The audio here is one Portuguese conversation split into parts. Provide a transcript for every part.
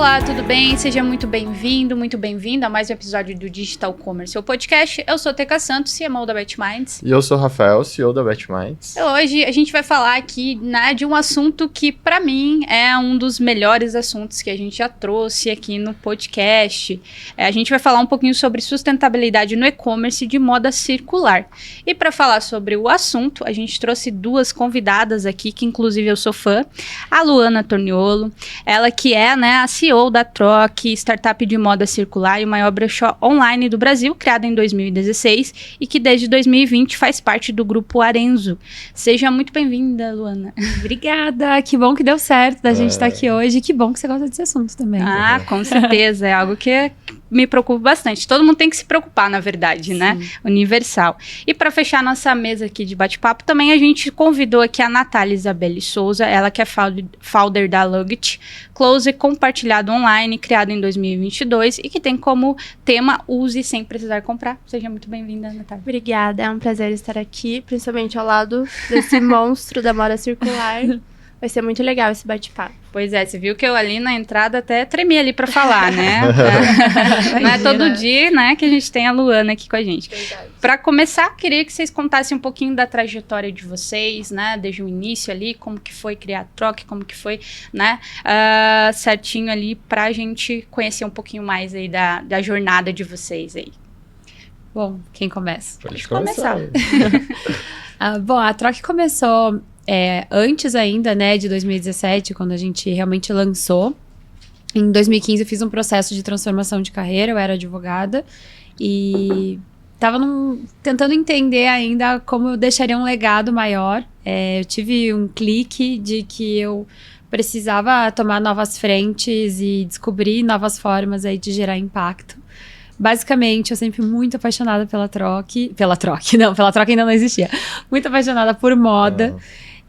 Olá, tudo bem? Seja muito bem-vindo, muito bem-vinda a mais um episódio do Digital Commerce, o podcast. Eu sou Teca Santos, CMO da BetMinds. E eu sou o Rafael, CEO da BetMinds. Hoje a gente vai falar aqui, né, de um assunto que, para mim, é um dos melhores assuntos que a gente já trouxe aqui no podcast. A gente vai falar um pouquinho sobre sustentabilidade no e-commerce de moda circular. E para falar sobre o assunto, a gente trouxe duas convidadas aqui, que inclusive eu sou fã. A Luana Torniolo, ela que é, né, a CEO da Troc, startup de moda circular e o maior brechó online do Brasil, criada em 2016 e que desde 2020 faz parte do grupo Arenzo. Seja muito bem-vinda, Luana. Obrigada, que bom que deu certo da gente estar aqui hoje, que bom que você gosta desse assunto também. Ah, com certeza, é algo que me preocupa bastante. Todo mundo tem que se preocupar, na verdade, né? Universal. E para fechar nossa mesa aqui de bate-papo, também a gente convidou aqui a Natália Isabelle Souza, ela que é founder da Luggit, Close compartilhado online, criado em 2022 e que tem como tema use sem precisar comprar. Seja muito bem-vinda, Natália. Obrigada, é um prazer estar aqui, principalmente ao lado desse monstro da moda circular. Vai ser muito legal esse bate-papo. Pois é, você viu que eu ali na entrada até tremi ali pra falar, né? Não é todo dia, né, que a gente tem a Luana aqui com a gente. Para começar, queria que vocês contassem um pouquinho da trajetória de vocês, né, desde o início ali, como que foi criar a Troc, como que foi, né, certinho ali pra gente conhecer um pouquinho mais aí da jornada de vocês aí. Bom, quem começa? Pode começar. Bom, a Troc começou antes ainda, né, de 2017, quando a gente realmente lançou. Em 2015 eu fiz um processo de transformação de carreira, eu era advogada e estava tentando entender ainda como eu deixaria um legado maior. Eu tive um clique de que eu precisava tomar novas frentes e descobrir novas formas aí de gerar impacto. Basicamente, eu sempre fui muito apaixonada pela Troc ainda não existia. Muito apaixonada por moda.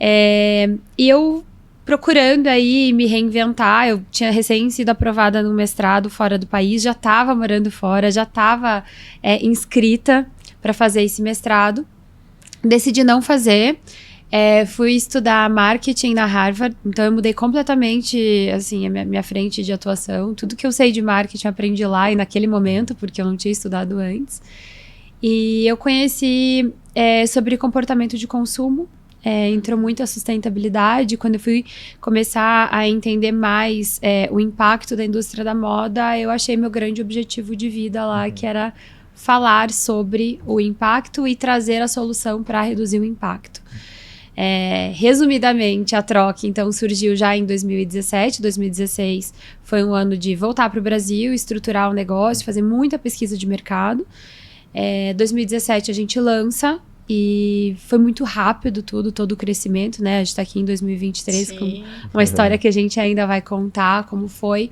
E eu procurando aí me reinventar, eu tinha recém sido aprovada no mestrado fora do país, já estava morando fora, já estava inscrita para fazer esse mestrado. Decidi não fazer. Fui estudar marketing na Harvard, então eu mudei completamente, assim, a minha frente de atuação. Tudo que eu sei de marketing eu aprendi lá e naquele momento, porque eu não tinha estudado antes. E eu conheci sobre comportamento de consumo, entrou muito a sustentabilidade. Quando eu fui começar a entender mais o impacto da indústria da moda, eu achei meu grande objetivo de vida lá, que era falar sobre o impacto e trazer a solução para reduzir o impacto. Resumidamente, a Troc então surgiu já em 2017. 2016 foi um ano de voltar para o Brasil, estruturar o negócio, fazer muita pesquisa de mercado. 2017 a gente lança e foi muito rápido todo o crescimento, né? A gente está aqui em 2023 Sim. com uma história que a gente ainda vai contar como foi,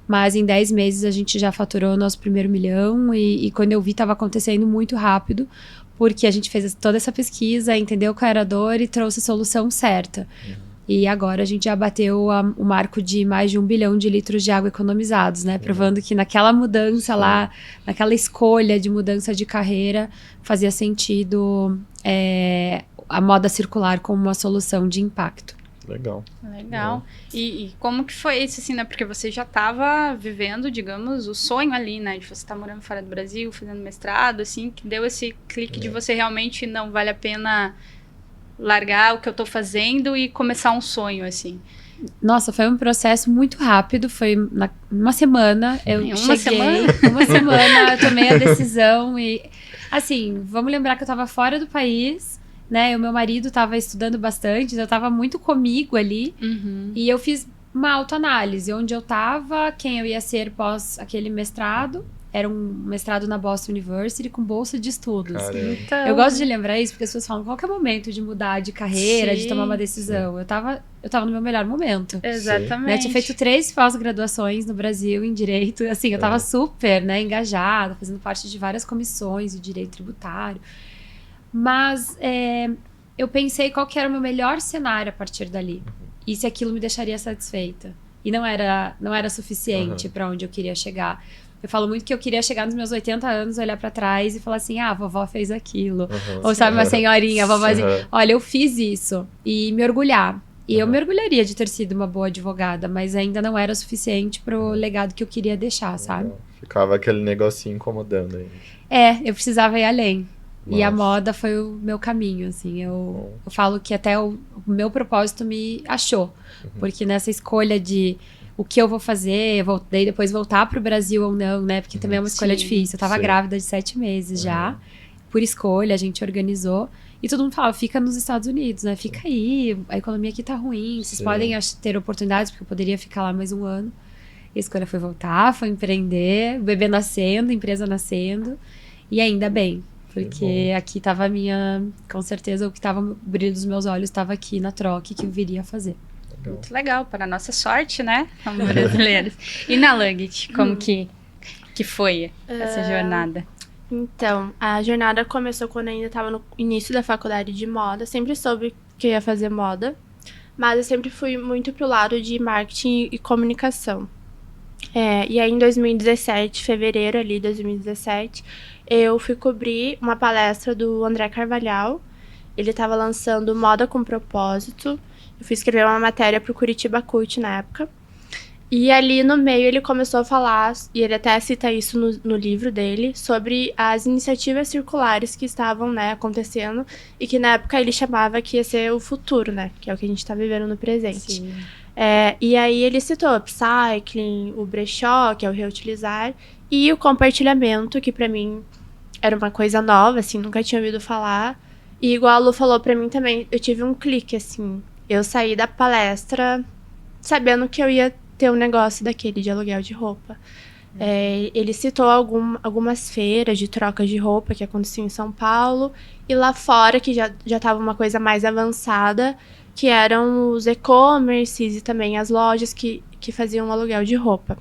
mas em 10 meses a gente já faturou o nosso primeiro milhão e quando eu vi estava acontecendo muito rápido, porque a gente fez toda essa pesquisa, entendeu qual era a dor e trouxe a solução certa. E agora a gente já bateu o marco de mais de 1 bilhão de litros de água economizados, né? Provando que naquela mudança lá, naquela escolha de mudança de carreira, fazia sentido a moda circular como uma solução de impacto. Legal. E como que foi isso, assim, né? Porque você já estava vivendo, digamos, o sonho ali, né? De você estar morando fora do Brasil, fazendo mestrado, assim, que deu esse clique de você realmente não vale a pena largar o que eu tô fazendo e começar um sonho, assim. Nossa, foi um processo muito rápido, foi uma semana, Uma semana eu tomei a decisão e, assim, vamos lembrar que eu tava fora do país, né, o meu marido tava estudando bastante, eu tava muito comigo ali, e eu fiz uma autoanálise, onde eu tava, quem eu ia ser pós aquele mestrado. Era um mestrado na Boston University com bolsa de estudos. Então, eu gosto de lembrar isso porque as pessoas falam qual que é o momento de mudar de carreira, de tomar uma decisão. Eu tava no meu melhor momento. Exatamente. Né? Eu tinha feito 3 pós-graduações no Brasil em direito. Assim, eu tava super, né, engajada, fazendo parte de várias comissões de direito tributário. Mas eu pensei qual que era o meu melhor cenário a partir dali. E se aquilo me deixaria satisfeita. E não era suficiente para onde eu queria chegar. Eu falo muito que eu queria chegar nos meus 80 anos, olhar pra trás e falar assim, a vovó fez aquilo. Ou sabe, uma senhorinha, a vovozinha, olha, eu fiz isso. E me orgulhar. E eu me orgulharia de ter sido uma boa advogada, mas ainda não era o suficiente pro legado que eu queria deixar, sabe? Ficava aquele negocinho incomodando aí. Eu precisava ir além. E a Nossa. moda foi o meu caminho, assim. Eu falo que até o meu propósito me achou. Porque nessa escolha de o que eu vou fazer, daí depois voltar pro Brasil ou não, né? Porque também é uma escolha Sim, difícil. Eu tava sim. grávida de 7 meses já. Por escolha, a gente organizou. E todo mundo falava, fica nos Estados Unidos, né? Fica aí, a economia aqui tá ruim. Vocês Sim. podem ter oportunidades, porque eu poderia ficar lá mais um ano. E a escolha foi voltar, foi empreender, o bebê nascendo, a empresa nascendo. E ainda bem, porque aqui tava a minha... Com certeza, o que tava o brilho dos meus olhos estava aqui na troca que eu viria a fazer. Muito legal, para a nossa sorte, né? Como brasileiros. E na Luggett, como que foi essa jornada? Então, a jornada começou quando eu ainda estava no início da faculdade de moda. Sempre soube que eu ia fazer moda, mas eu sempre fui muito pro lado de marketing e comunicação. E aí, em 2017, fevereiro ali, 2017, eu fui cobrir uma palestra do André Carvalhal. Ele estava lançando Moda com Propósito. Eu fui escrever uma matéria pro Curitiba Cult na época. E ali no meio ele começou a falar, e ele até cita isso no livro dele, sobre as iniciativas circulares que estavam, né, acontecendo, e que na época ele chamava que ia ser o futuro, né, que é o que a gente tá vivendo no presente. Sim. E aí ele citou o upcycling, o brechó, que é o reutilizar, e o compartilhamento, que pra mim era uma coisa nova, assim, nunca tinha ouvido falar. E igual a Lu falou pra mim também, eu tive um clique, assim, eu saí da palestra sabendo que eu ia ter um negócio daquele de aluguel de roupa. Ele citou algumas feiras de troca de roupa que aconteciam em São Paulo, e lá fora, que já estava uma coisa mais avançada, que eram os e-commerces e também as lojas que faziam aluguel de roupa.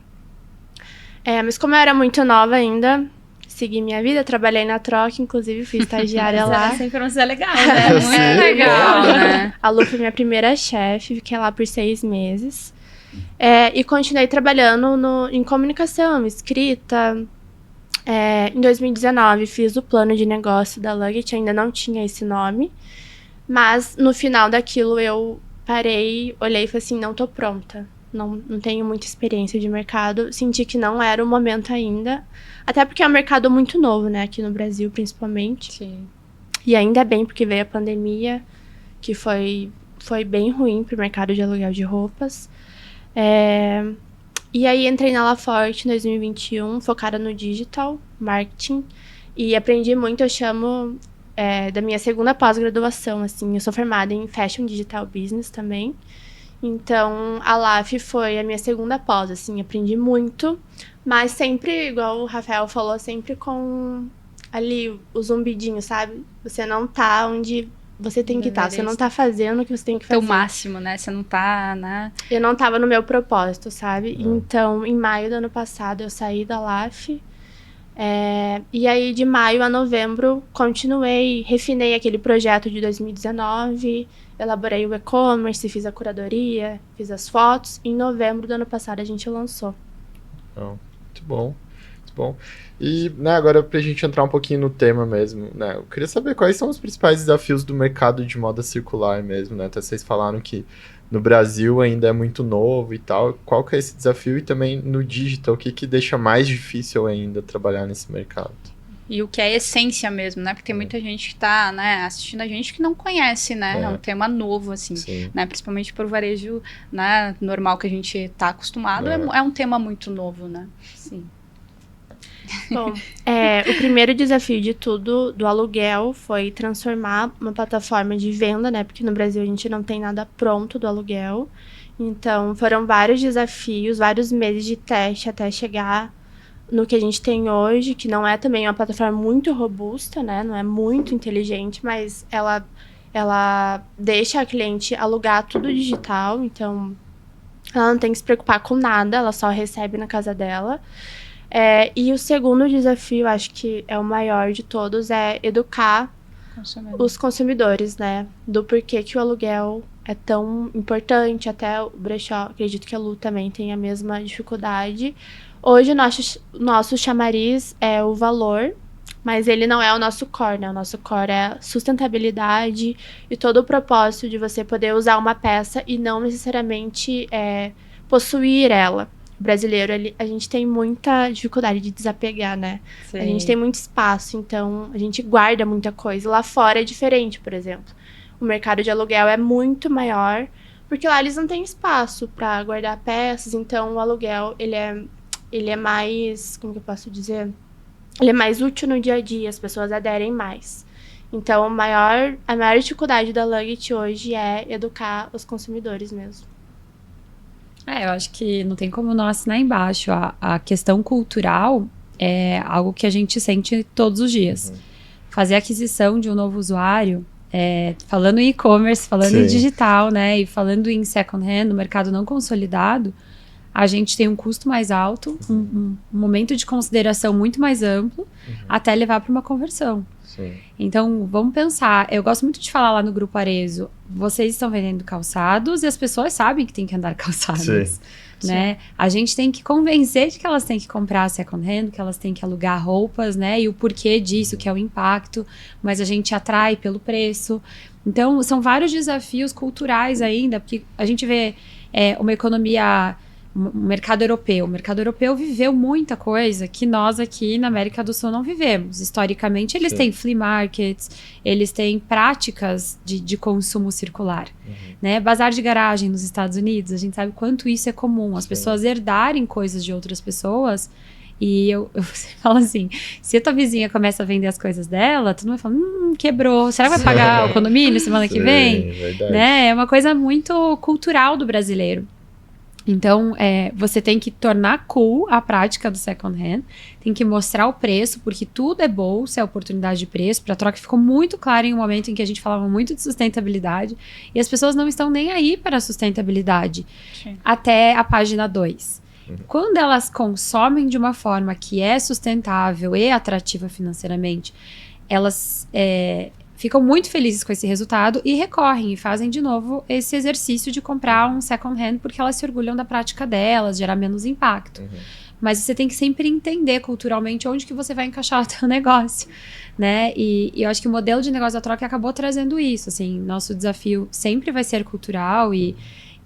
Mas como eu era muito nova ainda, segui minha vida, trabalhei na Troca, inclusive fui estagiária lá. Essa informação é legal, né? Muito legal, né? A Lu foi minha primeira chefe, fiquei lá por 6 meses. E continuei trabalhando em comunicação, escrita. Em 2019 fiz o plano de negócio da Luggett, ainda não tinha esse nome. Mas no final daquilo eu parei, olhei e falei assim, não tô pronta. Não tenho muita experiência de mercado. Senti que não era o momento ainda. Até porque é um mercado muito novo, né? Aqui no Brasil, principalmente. Sim. E ainda bem, porque veio a pandemia, que foi bem ruim pro mercado de aluguel de roupas. E aí entrei na La Forte em 2021, focada no digital marketing. E aprendi muito, eu chamo da minha segunda pós-graduação, assim. Eu sou formada em Fashion Digital Business também. Então, a LAF foi a minha segunda pós, assim. Aprendi muito, mas sempre, igual o Rafael falou, sempre com ali o zumbidinho, sabe? Você não tá onde você tem que estar. Você não tá fazendo o que você tem que fazer. Teu máximo, né? Você não tá, né? Eu não tava no meu propósito, sabe? Então, em maio do ano passado, eu saí da LAF. E aí, de maio a novembro, continuei, refinei aquele projeto de 2019, elaborei o e-commerce, fiz a curadoria, fiz as fotos. Em novembro do ano passado, a gente lançou. Muito bom, muito bom. E, né, agora pra gente entrar um pouquinho no tema mesmo, né, eu queria saber quais são os principais desafios do mercado de moda circular mesmo, né, até vocês falaram que no Brasil ainda é muito novo e tal, qual que é esse desafio? E também no digital, o que deixa mais difícil ainda trabalhar nesse mercado? E o que é a essência mesmo, né? Porque tem muita gente que tá, né, assistindo a gente que não conhece, né? É um tema novo, assim, né? Principalmente pro varejo, né, normal que a gente tá acostumado, é um tema muito novo, né? Sim. Bom, o primeiro desafio de tudo do aluguel foi transformar uma plataforma de venda, né? Porque no Brasil a gente não tem nada pronto do aluguel. Então, foram vários desafios, vários meses de teste até chegar no que a gente tem hoje, que não é também uma plataforma muito robusta, né? Não é muito inteligente, mas ela deixa a cliente alugar tudo digital. Então, ela não tem que se preocupar com nada, ela só recebe na casa dela. E o segundo desafio, acho que é o maior de todos, é educar os consumidores, né? Do porquê que o aluguel é tão importante. Até o brechó, acredito que a Lu também tem a mesma dificuldade. Hoje, o nosso chamariz é o valor. Mas ele não é o nosso core, né? O nosso core é sustentabilidade e todo o propósito de você poder usar uma peça e não necessariamente possuir ela. O brasileiro, a gente tem muita dificuldade de desapegar, né? Sim. A gente tem muito espaço, então a gente guarda muita coisa. Lá fora é diferente, por exemplo. O mercado de aluguel é muito maior, porque lá eles não têm espaço para guardar peças, então o aluguel, ele é mais, como que eu posso dizer? Ele é mais útil no dia a dia, as pessoas aderem mais. Então, a maior dificuldade da Nugget hoje é educar os consumidores mesmo. Eu acho que não tem como não assinar embaixo. A questão cultural é algo que a gente sente todos os dias. Fazer a aquisição de um novo usuário, falando em e-commerce, falando em digital, né? E falando em second hand, no mercado não consolidado, a gente tem um custo mais alto, um momento de consideração muito mais amplo, até levar para uma conversão. Sim. Então, vamos pensar. Eu gosto muito de falar lá no Grupo Arezzo, vocês estão vendendo calçados e as pessoas sabem que tem que andar calçados. Né? A gente tem que convencer de que elas têm que comprar second hand, que elas têm que alugar roupas, né? E o porquê disso, que é o impacto, mas a gente atrai pelo preço. Então, são vários desafios culturais ainda, porque a gente vê uma economia... O mercado europeu. O mercado europeu viveu muita coisa que nós aqui na América do Sul não vivemos. Historicamente, eles têm flea markets, eles têm práticas de consumo circular. Né? Bazar de garagem nos Estados Unidos, a gente sabe quanto isso é comum. As pessoas herdarem coisas de outras pessoas. E eu falo assim, se a tua vizinha começa a vender as coisas dela, todo mundo fala, quebrou. Será que vai pagar o condomínio semana que vem? Né? É uma coisa muito cultural do brasileiro. Então, você tem que tornar cool a prática do second hand, tem que mostrar o preço, porque tudo é bolsa, é oportunidade de preço. Para a troca ficou muito claro em um momento em que a gente falava muito de sustentabilidade, e as pessoas não estão nem aí para a sustentabilidade, até a página 2. Quando elas consomem de uma forma que é sustentável e atrativa financeiramente, elas... ficam muito felizes com esse resultado e recorrem e fazem de novo esse exercício de comprar um second hand porque elas se orgulham da prática delas, gerar menos impacto. Mas você tem que sempre entender culturalmente onde que você vai encaixar o teu negócio, né? E eu acho que o modelo de negócio da troca acabou trazendo isso, assim, nosso desafio sempre vai ser cultural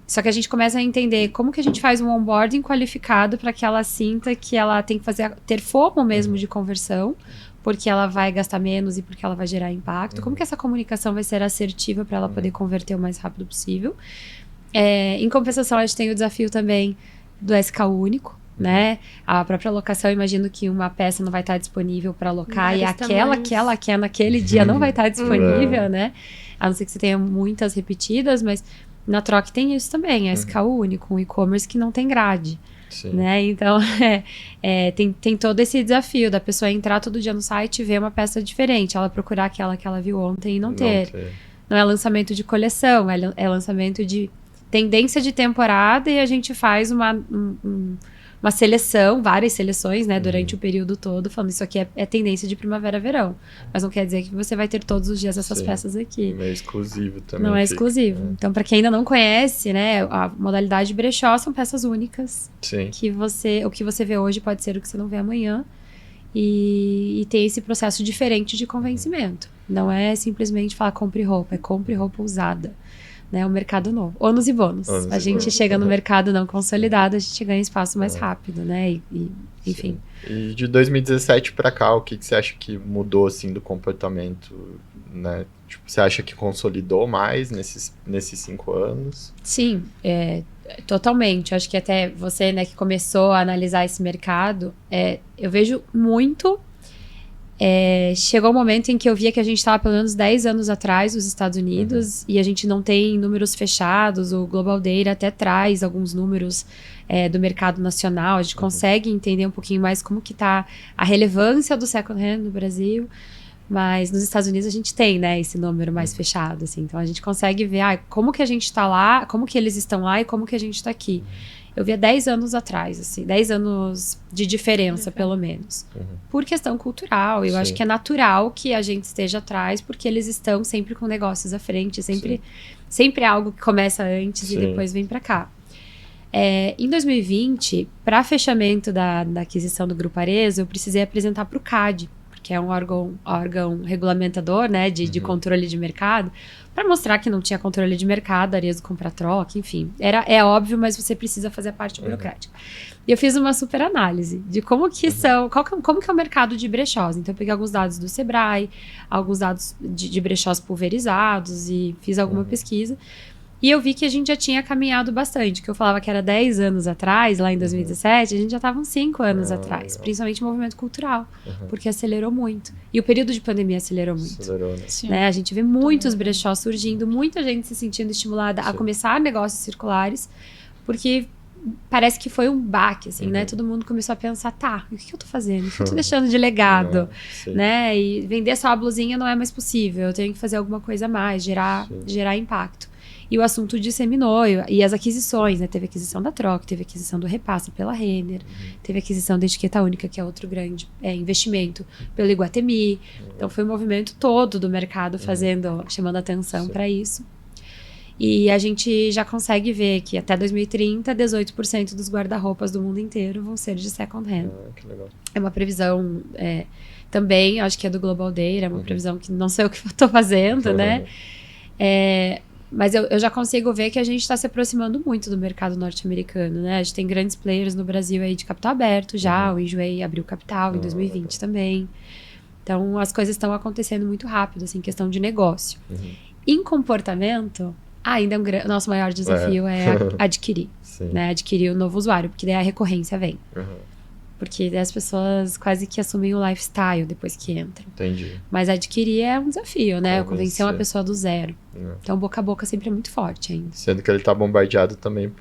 só que a gente começa a entender como que a gente faz um onboarding qualificado para que ela sinta que ela tem que ter fomo mesmo de conversão, porque ela vai gastar menos e porque ela vai gerar impacto. Como que essa comunicação vai ser assertiva para ela poder converter o mais rápido possível? Em compensação, a gente tem o desafio também do SK único, né? A própria locação, eu imagino que uma peça não vai estar disponível para alocar e aquela que ela quer naquele dia não vai estar disponível, né? A não ser que você tenha muitas repetidas, mas na troca tem isso também, SK único, um e-commerce que não tem grade. Né? Então, tem todo esse desafio da pessoa entrar todo dia no site e ver uma peça diferente, ela procurar aquela que ela viu ontem e não ter. Não é lançamento de coleção, é lançamento de tendência de temporada e a gente faz uma seleção, várias seleções, né, durante o período todo, falando isso aqui é tendência de primavera-verão. Mas não quer dizer que você vai ter todos os dias essas peças aqui. Não é exclusivo também. Não é exclusivo. Então, para quem ainda não conhece, né, a modalidade de brechó são peças únicas. Que o que você vê hoje pode ser o que você não vê amanhã. E tem esse processo diferente de convencimento. Não é simplesmente falar compre roupa, é compre roupa usada. Né, o mercado novo. Ônus e bônus. A gente chega no mercado não consolidado, a gente ganha espaço mais rápido, né? Enfim. E de 2017 para cá, o que você acha que mudou, assim, do comportamento, né? Tipo, você acha que consolidou mais nesses 5 anos? Sim, totalmente. Acho que até você, né, que começou a analisar esse mercado, eu vejo muito... chegou um momento em que eu via que a gente estava pelo menos 10 anos atrás dos Estados Unidos e a gente não tem números fechados. O Global Data até traz alguns números do mercado nacional. A gente consegue entender um pouquinho mais como que está a relevância do second hand no Brasil, mas nos Estados Unidos a gente tem, né, esse número mais fechado, assim. Então a gente consegue ver como que a gente está lá, como que eles estão lá e como que a gente está aqui. Eu via 10 anos atrás, assim, 10 anos de diferença, pelo menos. Por questão cultural. Eu acho que é natural que a gente esteja atrás, porque eles estão sempre com negócios à frente, sempre algo que começa antes e depois vem para cá. Em 2020, para fechamento da aquisição do Grupo Arezzo, eu precisei apresentar para o CAD, que é um órgão regulamentador, né, de controle de mercado, para mostrar que não tinha controle de mercado, Arezzo compra troca, enfim. É óbvio, mas você precisa fazer a parte burocrática. E eu fiz uma super análise de como que como que é o mercado de brechós. Então eu peguei alguns dados do Sebrae, alguns dados de brechós pulverizados e fiz alguma pesquisa. E eu vi que a gente já tinha caminhado bastante, que eu falava que era 10 anos atrás, lá em 2017, a gente já estava uns 5 anos atrás, principalmente o movimento cultural, porque acelerou muito. E o período de pandemia acelerou muito. Acelerou, né? A gente vê muitos brechós surgindo, muita gente se sentindo estimulada a começar negócios circulares, porque parece que foi um baque, assim, né? Todo mundo começou a pensar, tá, o que eu tô fazendo? O que eu tô deixando de legado? Né? E vender só a blusinha não é mais possível, eu tenho que fazer alguma coisa a mais, gerar impacto. E o assunto disseminou, e as aquisições, né? Teve aquisição da Troca, teve aquisição do Repassa pela Renner, teve aquisição da Etiqueta Única, que é outro grande investimento, pelo Iguatemi. Então foi um movimento todo do mercado chamando atenção para isso. E a gente já consegue ver que até 2030, 18% dos guarda-roupas do mundo inteiro vão ser de second hand. Que legal. É uma previsão também, acho que é do Global Data, é uma previsão que não sei o que eu estou fazendo, né? Mas eu já consigo ver que a gente está se aproximando muito do mercado norte-americano, né? A gente tem grandes players no Brasil aí de capital aberto já, o Enjoei abriu capital em 2020 também. Então, as coisas estão acontecendo muito rápido, assim, questão de negócio. Em comportamento, ainda o nosso maior desafio é adquirir, né? Adquirir o novo usuário, porque daí a recorrência vem. Porque daí as pessoas quase que assumem o lifestyle depois que entram. Entendi. Mas adquirir é um desafio, né? Convencer uma pessoa do zero. Então, boca a boca sempre é muito forte ainda. Sendo que ele tá bombardeado também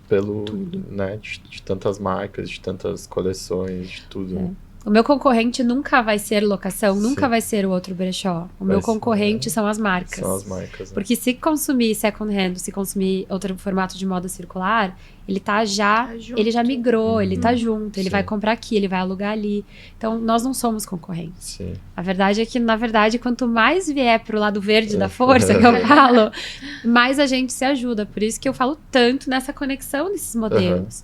pelo, né, de tantas marcas, de tantas coleções, de tudo. O meu concorrente nunca vai ser locação, nunca vai ser o outro brechó. O meu concorrente são as marcas. São as marcas, né? Porque se consumir second hand, se consumir outro formato de moda circular, ele tá ele já migrou, ele tá junto, ele vai comprar aqui, ele vai alugar ali. Então, nós não somos concorrentes. A verdade é que, na verdade, quanto mais vier pro lado verde da força, que eu falo, mais a gente se ajuda. Por isso que eu falo tanto nessa conexão desses modelos.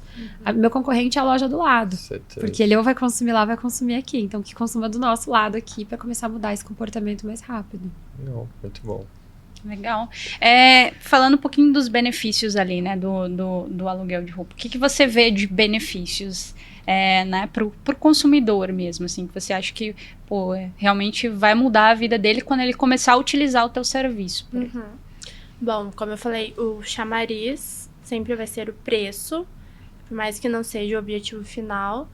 Meu concorrente é a loja do lado. Porque ele ou vai consumir lá, ou vai consumir aqui. Então, que consuma do nosso lado aqui para começar a mudar esse comportamento mais rápido. Não, muito bom. Legal. Falando um pouquinho dos benefícios ali, né, do aluguel de roupa. O que você vê de benefícios, né, pro consumidor mesmo, assim, que você acha que, realmente vai mudar a vida dele quando ele começar a utilizar o teu serviço? Bom, como eu falei, o chamariz sempre vai ser o preço, por mais que não seja o objetivo final.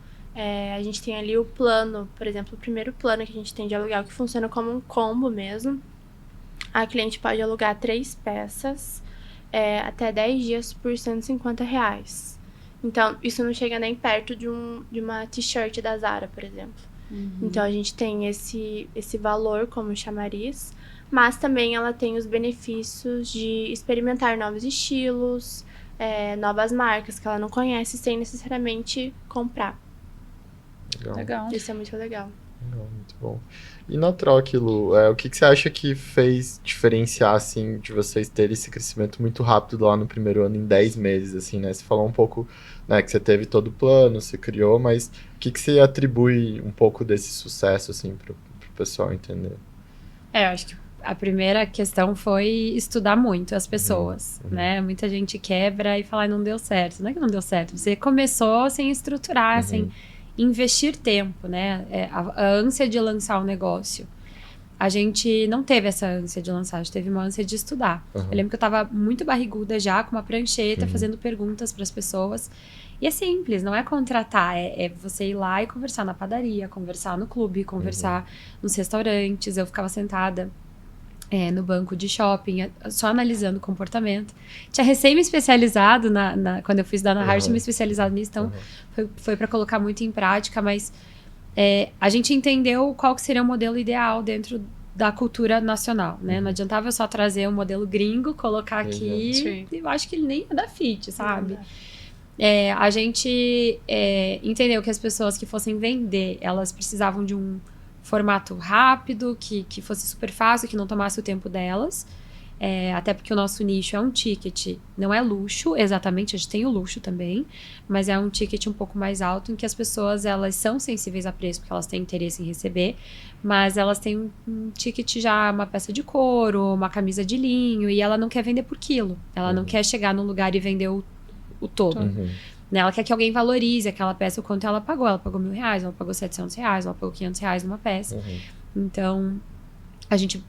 A gente tem ali o plano, por exemplo, o primeiro plano que a gente tem de aluguel, que funciona como um combo mesmo. A cliente pode alugar 3 peças até 10 dias por R$150. Então, isso não chega nem perto de uma t-shirt da Zara, por exemplo. Então, a gente tem esse valor como chamariz, mas também ela tem os benefícios de experimentar novos estilos, novas marcas que ela não conhece, sem necessariamente comprar. Legal. Isso é muito legal. Muito bom. E na Troca, Lu, o que você acha que fez diferenciar, assim, de vocês terem esse crescimento muito rápido lá no primeiro ano, em 10 meses, assim, né? Você falou um pouco, né, que você teve todo o plano, você criou, mas o que você atribui um pouco desse sucesso, assim, pro pessoal entender? Eu acho que a primeira questão foi estudar muito as pessoas, né? Muita gente quebra e fala, não deu certo. Não é que não deu certo, você começou sem estruturar, sem investir tempo, né? A ânsia de lançar um negócio. A gente não teve essa ânsia de lançar, a gente teve uma ânsia de estudar. Eu lembro que eu tava muito barriguda já, com uma prancheta, fazendo perguntas para as pessoas. E é simples, não é contratar, é você ir lá e conversar na padaria, conversar no clube, conversar nos restaurantes. Eu ficava sentada no banco de shopping, só analisando o comportamento. Tinha recém me especializado, quando eu fiz da Ana Hart, tinha me especializado nisso, então foi para colocar muito em prática, mas a gente entendeu qual que seria o modelo ideal dentro da cultura nacional, né? Não adiantava eu só trazer um modelo gringo, colocar aqui, e eu acho que ele nem ia dar fit, sabe? A gente entendeu que as pessoas que fossem vender, elas precisavam de um formato rápido, que fosse super fácil, que não tomasse o tempo delas. Até porque o nosso nicho é um ticket, não é luxo, exatamente, a gente tem o luxo também, mas é um ticket um pouco mais alto, em que as pessoas, elas são sensíveis a preço, porque elas têm interesse em receber, mas elas têm um ticket já, uma peça de couro, uma camisa de linho, e ela não quer vender por quilo, ela não quer chegar num lugar e vender o todo. Né? Ela quer que alguém valorize aquela peça, o quanto ela pagou R$1.000, ela pagou R$700, ela pagou R$500 numa peça. Então,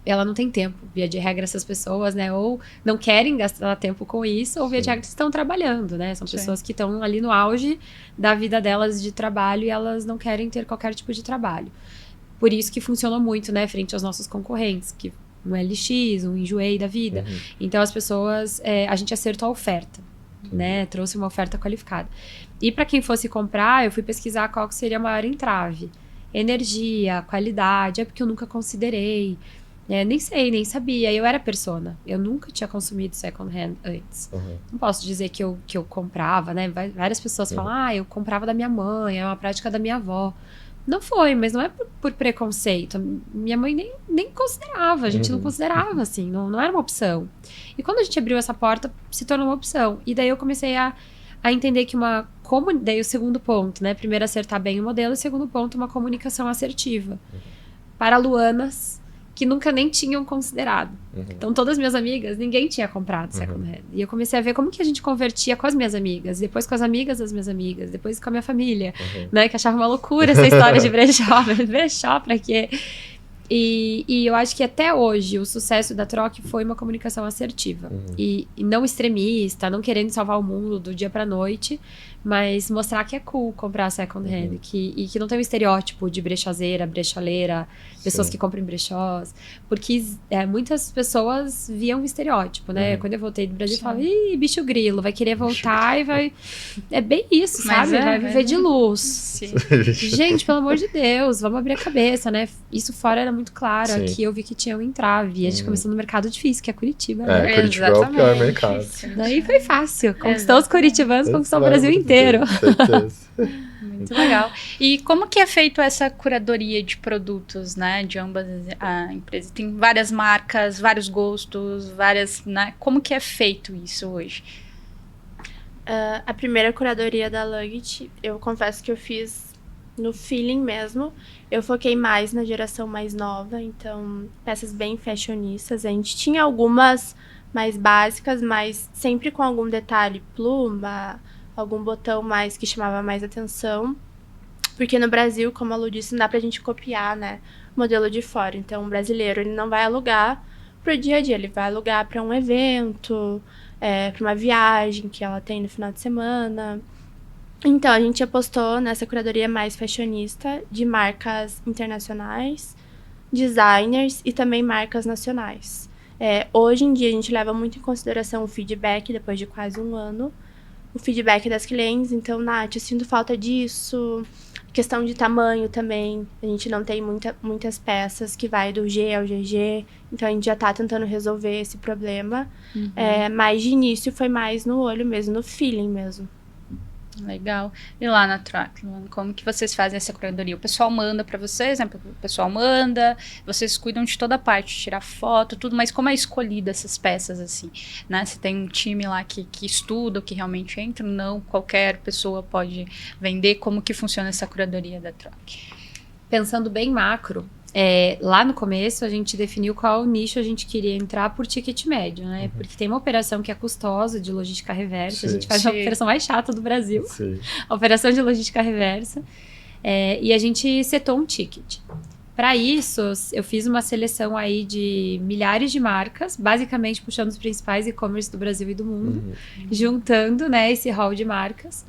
ela não tem tempo, via de regra, essas pessoas, né? Ou não querem gastar tempo com isso, ou via de regra estão trabalhando, né? São pessoas que estão ali no auge da vida delas de trabalho e elas não querem ter qualquer tipo de trabalho. Por isso que funciona muito, né? Frente aos nossos concorrentes, que um LX, um Enjoei da vida. Então, as pessoas... a gente acertou a oferta, né? Trouxe uma oferta qualificada. E para quem fosse comprar, eu fui pesquisar qual que seria a maior entrave. Energia, qualidade, é porque eu nunca considerei. Nem sei, nem sabia. Eu era persona. Eu nunca tinha consumido second hand antes. Não posso dizer que eu comprava, né? Várias pessoas falam, eu comprava da minha mãe, é uma prática da minha avó. Não foi, mas não é por preconceito. Minha mãe nem considerava, a gente não considerava, assim, não era uma opção. E quando a gente abriu essa porta, se tornou uma opção. E daí eu comecei a entender que daí o segundo ponto, né? Primeiro, acertar bem o modelo. E segundo ponto, uma comunicação assertiva. Para luanas que nunca nem tinham considerado. Então, todas as minhas amigas, ninguém tinha comprado second hand. E eu comecei a ver como que a gente convertia com as minhas amigas, depois com as amigas das minhas amigas, depois com a minha família, né? Que achava uma loucura essa história de brechó. Brechó pra quê? E eu acho que até hoje o sucesso da Troc foi uma comunicação assertiva. E não extremista, não querendo salvar o mundo do dia pra noite, mas mostrar que é cool comprar second hand. E que não tem um estereótipo de brechoseira, brecholeira, pessoas que compram em brechós. Porque muitas pessoas viam um estereótipo, né? Quando eu voltei do Brasil, eu falava, ih, bicho grilo, vai querer voltar e vai... É bem isso, sabe? Vai viver de luz. Sim. Gente, pelo amor de Deus, vamos abrir a cabeça, né? Isso fora era muito claro. Aqui eu vi que tinha um entrave. E a gente começou no mercado difícil, que é Curitiba. Né? Curitiba é o pior mercado. Daí foi fácil. Conquistou os curitibanos, conquistou o Brasil inteiro. Muito legal. E como que é feito essa curadoria de produtos, né? De ambas as empresas? Tem várias marcas, vários gostos, várias... Né? Como que é feito isso hoje? A primeira curadoria da Luggage, eu confesso que eu fiz no feeling mesmo. Eu foquei mais na geração mais nova, então peças bem fashionistas. A gente tinha algumas mais básicas, mas sempre com algum detalhe, pluma, algum botão mais que chamava mais atenção. Porque no Brasil, como a Lu disse, não dá pra gente copiar, né, o modelo de fora. Então, o brasileiro, ele não vai alugar pro dia a dia, ele vai alugar para um evento, para uma viagem que ela tem no final de semana. Então, a gente apostou nessa curadoria mais fashionista de marcas internacionais, designers e também marcas nacionais. Hoje em dia, a gente leva muito em consideração o feedback, depois de quase um ano, o feedback das clientes. Então, Nath, eu sinto falta disso. Questão de tamanho também, a gente não tem muitas peças que vai do G ao GG, então a gente já tá tentando resolver esse problema. Mas de início foi mais no olho mesmo, no feeling mesmo. Legal. E lá na Troc, como que vocês fazem essa curadoria? O pessoal manda para vocês, né? O pessoal manda, vocês cuidam de toda a parte, tirar foto, tudo, mas como é escolhida essas peças, assim, né? Você tem um time lá que estuda o que realmente entra, não qualquer pessoa pode vender. Como que funciona essa curadoria da Troc? Pensando bem macro, lá no começo a gente definiu qual nicho a gente queria entrar por ticket médio, né? Porque tem uma operação que é custosa, de logística reversa. A gente faz a operação mais chata do Brasil. A operação de logística reversa. E a gente setou um ticket. Para isso, eu fiz uma seleção aí de milhares de marcas, basicamente puxando os principais e-commerce do Brasil e do mundo, juntando, né, esse hall de marcas.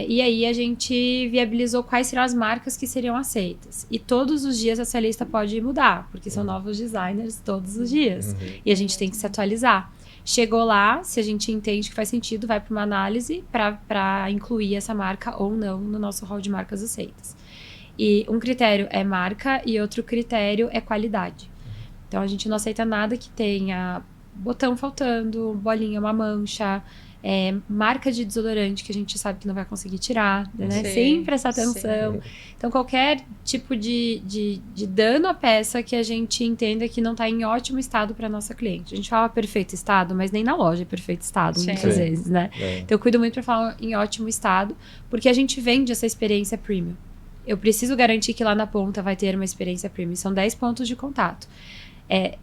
E aí a gente viabilizou quais seriam as marcas que seriam aceitas. E todos os dias essa lista pode mudar, porque são novos designers todos os dias. E a gente tem que se atualizar. Chegou lá, se a gente entende que faz sentido, vai para uma análise para incluir essa marca ou não no nosso hall de marcas aceitas. E um critério é marca e outro critério é qualidade. Então a gente não aceita nada que tenha botão faltando, bolinha, uma mancha, marca de desodorante que a gente sabe que não vai conseguir tirar, né? Sim, Sem prestar atenção. sim. Então, qualquer tipo de dano à peça que a gente entenda que não está em ótimo estado para nossa cliente. A gente fala perfeito estado, mas nem na loja é perfeito estado, Sim. muitas Sim. vezes, né? Então, eu cuido muito para falar em ótimo estado, porque a gente vende essa experiência premium. Eu preciso garantir que lá na ponta vai ter uma experiência premium. São 10 pontos de contato.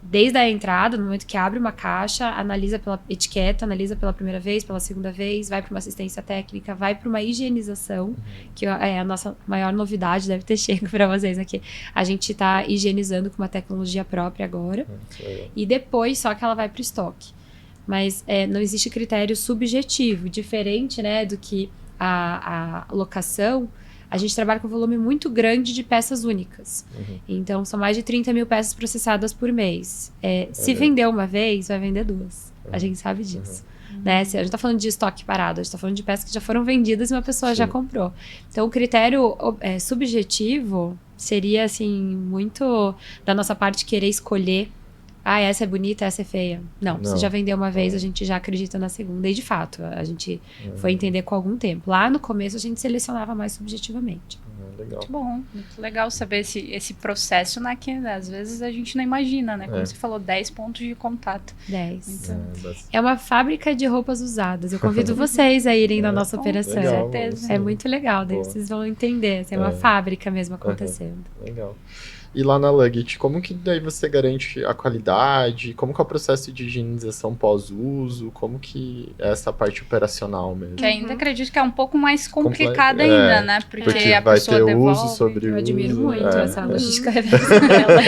Desde a entrada, no momento que abre uma caixa, analisa pela etiqueta, analisa pela primeira vez, pela segunda vez, vai para uma assistência técnica, vai para uma higienização, que é a nossa maior novidade, deve ter chego para vocês aqui. A gente está higienizando com uma tecnologia própria agora. E depois só que ela vai para o estoque. Mas não existe critério subjetivo, diferente, né, do que a locação. A gente trabalha com um volume muito grande de peças únicas. Então, são mais de 30 mil peças processadas por mês. Se vender uma vez, vai vender duas. A gente sabe disso. Né? A gente está falando de estoque parado, a gente está falando de peças que já foram vendidas e uma pessoa já comprou. Então, o critério subjetivo seria, assim, muito da nossa parte querer escolher essa é bonita, essa é feia. Não, você já vendeu uma vez, a gente já acredita na segunda. E, de fato, a gente foi entender com algum tempo. Lá no começo, a gente selecionava mais subjetivamente. Legal. Muito bom, muito legal saber esse processo, né? Que às vezes a gente não imagina, né? Como você falou, 10 pontos de contato. 10. Então, é uma fábrica de roupas usadas. Eu convido vocês a irem na nossa operação. Legal, com certeza. É muito legal, daí vocês vão entender. É uma fábrica mesmo acontecendo. Legal. E lá na Luggit, como que daí você garante a qualidade? Como que é o processo de higienização pós-uso? Como que é essa parte operacional mesmo? Que ainda acredito que é um pouco mais complicada ainda, né? Porque a vai pessoa ter devolve. uso sobre Eu admiro uso, muito essa logística dela.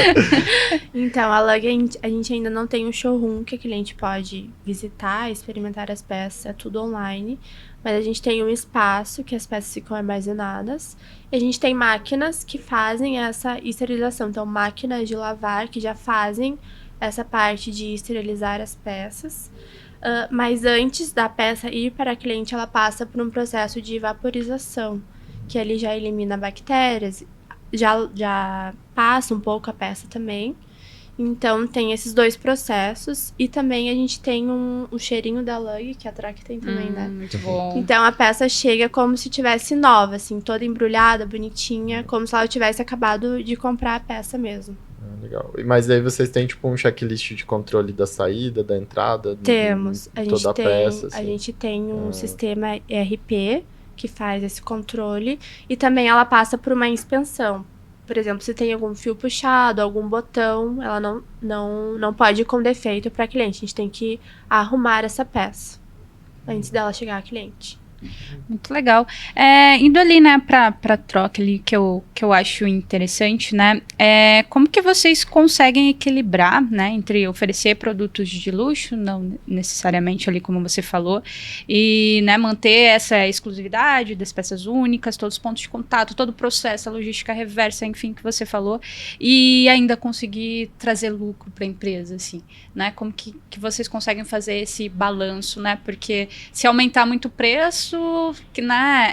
Então, a Luggit, a gente ainda não tem um showroom que a cliente pode visitar, experimentar as peças, é tudo online. Mas a gente tem um espaço que as peças ficam armazenadas. E a gente tem máquinas que fazem essa esterilização. Então, máquinas de lavar que já fazem essa parte de esterilizar as peças. Mas antes da peça ir para a cliente, ela passa por um processo de vaporização, que ali já elimina bactérias, já passa um pouco a peça também. Então, tem esses dois processos. E também a gente tem o cheirinho da Lug, que a Troc tem também, né? Muito bom. Então, a peça chega como se tivesse nova, assim, toda embrulhada, bonitinha, como se ela tivesse acabado de comprar a peça mesmo. Legal. Mas aí vocês têm, tipo, um checklist de controle da saída, da entrada? Temos. Peça, a gente tem um sistema ERP que faz esse controle. E também ela passa por uma inspeção. Por exemplo, se tem algum fio puxado, algum botão, ela não pode ir com defeito para a cliente. A gente tem que arrumar essa peça antes dela chegar à cliente. Muito legal. Indo ali, né, pra troca ali, que eu acho interessante, né, como que vocês conseguem equilibrar, né, entre oferecer produtos de luxo, não necessariamente ali como você falou, e, né, manter essa exclusividade das peças únicas, todos os pontos de contato, todo o processo, a logística reversa, enfim, que você falou, e ainda conseguir trazer lucro para a empresa, assim, né, como que vocês conseguem fazer esse balanço, né, porque se aumentar muito o preço, que, né,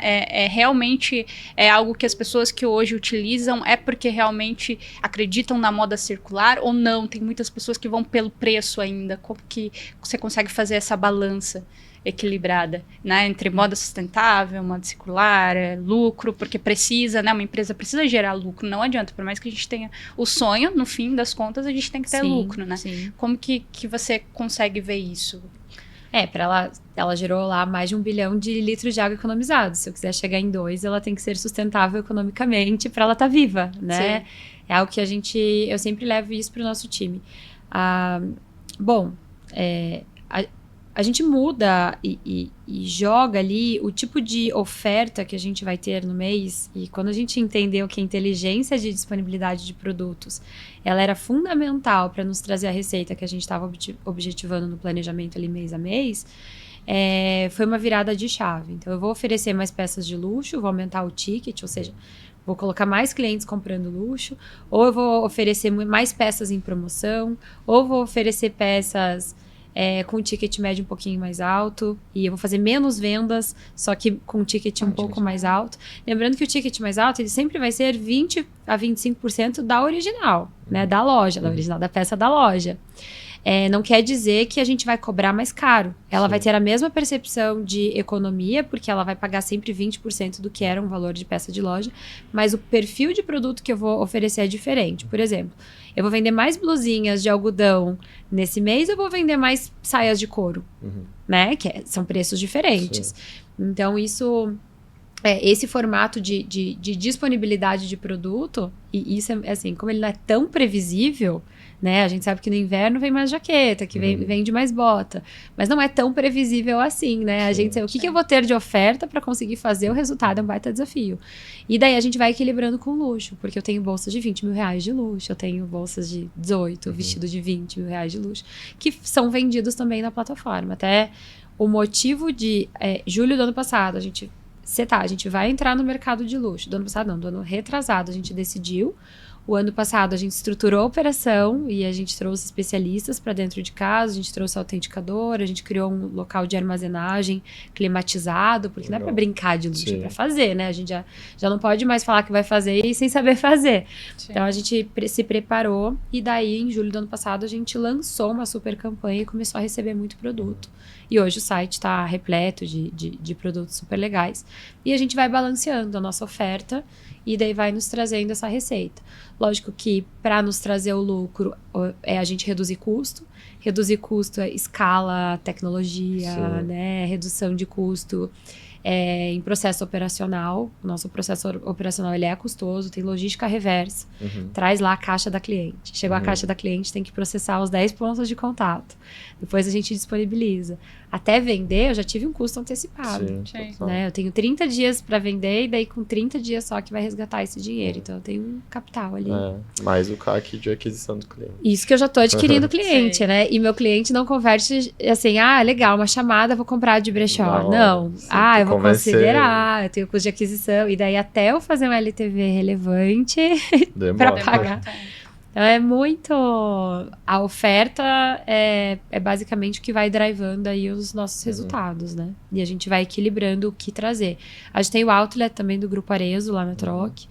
realmente é algo que as pessoas que hoje utilizam é porque realmente acreditam na moda circular ou não? Tem muitas pessoas que vão pelo preço ainda. Como que você consegue fazer essa balança equilibrada, né, entre moda sustentável, moda circular, lucro, porque precisa, né, uma empresa precisa gerar lucro, não adianta, por mais que a gente tenha o sonho, no fim das contas a gente tem que ter lucro, né? Sim. Como que você consegue ver isso? Para ela gerou lá mais de 1 bilhão de litros de água economizados. Se eu quiser chegar em 2, ela tem que ser sustentável economicamente para ela estar viva, né? Sim. É algo que eu sempre levo isso para o nosso time. A gente muda e joga ali o tipo de oferta que a gente vai ter no mês. E quando a gente entendeu que a inteligência de disponibilidade de produtos, ela era fundamental para nos trazer a receita que a gente estava objetivando no planejamento ali mês a mês, foi uma virada de chave. Então, eu vou oferecer mais peças de luxo, vou aumentar o ticket, ou seja, vou colocar mais clientes comprando luxo, ou eu vou oferecer mais peças em promoção, ou vou oferecer peças com ticket médio um pouquinho mais alto, e eu vou fazer menos vendas, só que com ticket um pouco mais alto. Lembrando que o ticket mais alto, ele sempre vai ser 20% a 25% da original, né, da loja, da original, da peça da loja. não quer dizer que a gente vai cobrar mais caro. Ela vai ter a mesma percepção de economia, porque ela vai pagar sempre 20% do que era um valor de peça de loja, mas o perfil de produto que eu vou oferecer é diferente. Por exemplo, eu vou vender mais blusinhas de algodão nesse mês, eu vou vender mais saias de couro, né? São preços diferentes. Sim. Então, esse formato de disponibilidade de produto, e isso é assim, como ele não é tão previsível, né? A gente sabe que no inverno vem mais jaqueta, que vende mais bota, mas não é tão previsível assim, né? A gente sabe o que eu vou ter de oferta para conseguir fazer o resultado, é um baita desafio. E daí a gente vai equilibrando com luxo, porque eu tenho bolsas de 20 mil reais de luxo, eu tenho bolsas de 18, vestido de 20 mil reais de luxo, que são vendidos também na plataforma. Até o motivo de julho do ano passado, a gente vai entrar no mercado de luxo. Do ano passado não, do ano retrasado a gente decidiu. O ano passado a gente estruturou a operação e a gente trouxe especialistas para dentro de casa, a gente trouxe autenticador, a gente criou um local de armazenagem climatizado, porque não é para brincar de luxo, é para fazer, né? A gente já não pode mais falar que vai fazer e sem saber fazer. Sim. Então a gente se preparou e daí em julho do ano passado a gente lançou uma super campanha e começou a receber muito produto. E hoje o site está repleto de produtos super legais. E a gente vai balanceando a nossa oferta e daí vai nos trazendo essa receita. Lógico que para nos trazer o lucro é a gente reduzir custo. Reduzir custo é escala, tecnologia, né? Redução de custo em processo operacional. O nosso processo operacional ele é custoso, tem logística reversa. Traz lá a caixa da cliente. Chegou a caixa da cliente, tem que processar os 10 pontos de contato. Depois a gente disponibiliza. Até vender, eu já tive um custo antecipado. Sim. Né? Eu tenho 30 dias para vender e daí com 30 dias só que vai resgatar esse dinheiro. Então eu tenho um capital ali. Mais o CAC de aquisição do cliente. Isso que eu já tô adquirindo o cliente, né? E meu cliente não converte assim, legal, uma chamada, vou comprar de brechó. Não. Eu vou considerar, eu tenho custo de aquisição. E daí até eu fazer um LTV relevante para pagar. Então é muito... A oferta é basicamente o que vai drivando aí os nossos resultados, né? E a gente vai equilibrando o que trazer. A gente tem o outlet também do Grupo Arezzo lá na Troc.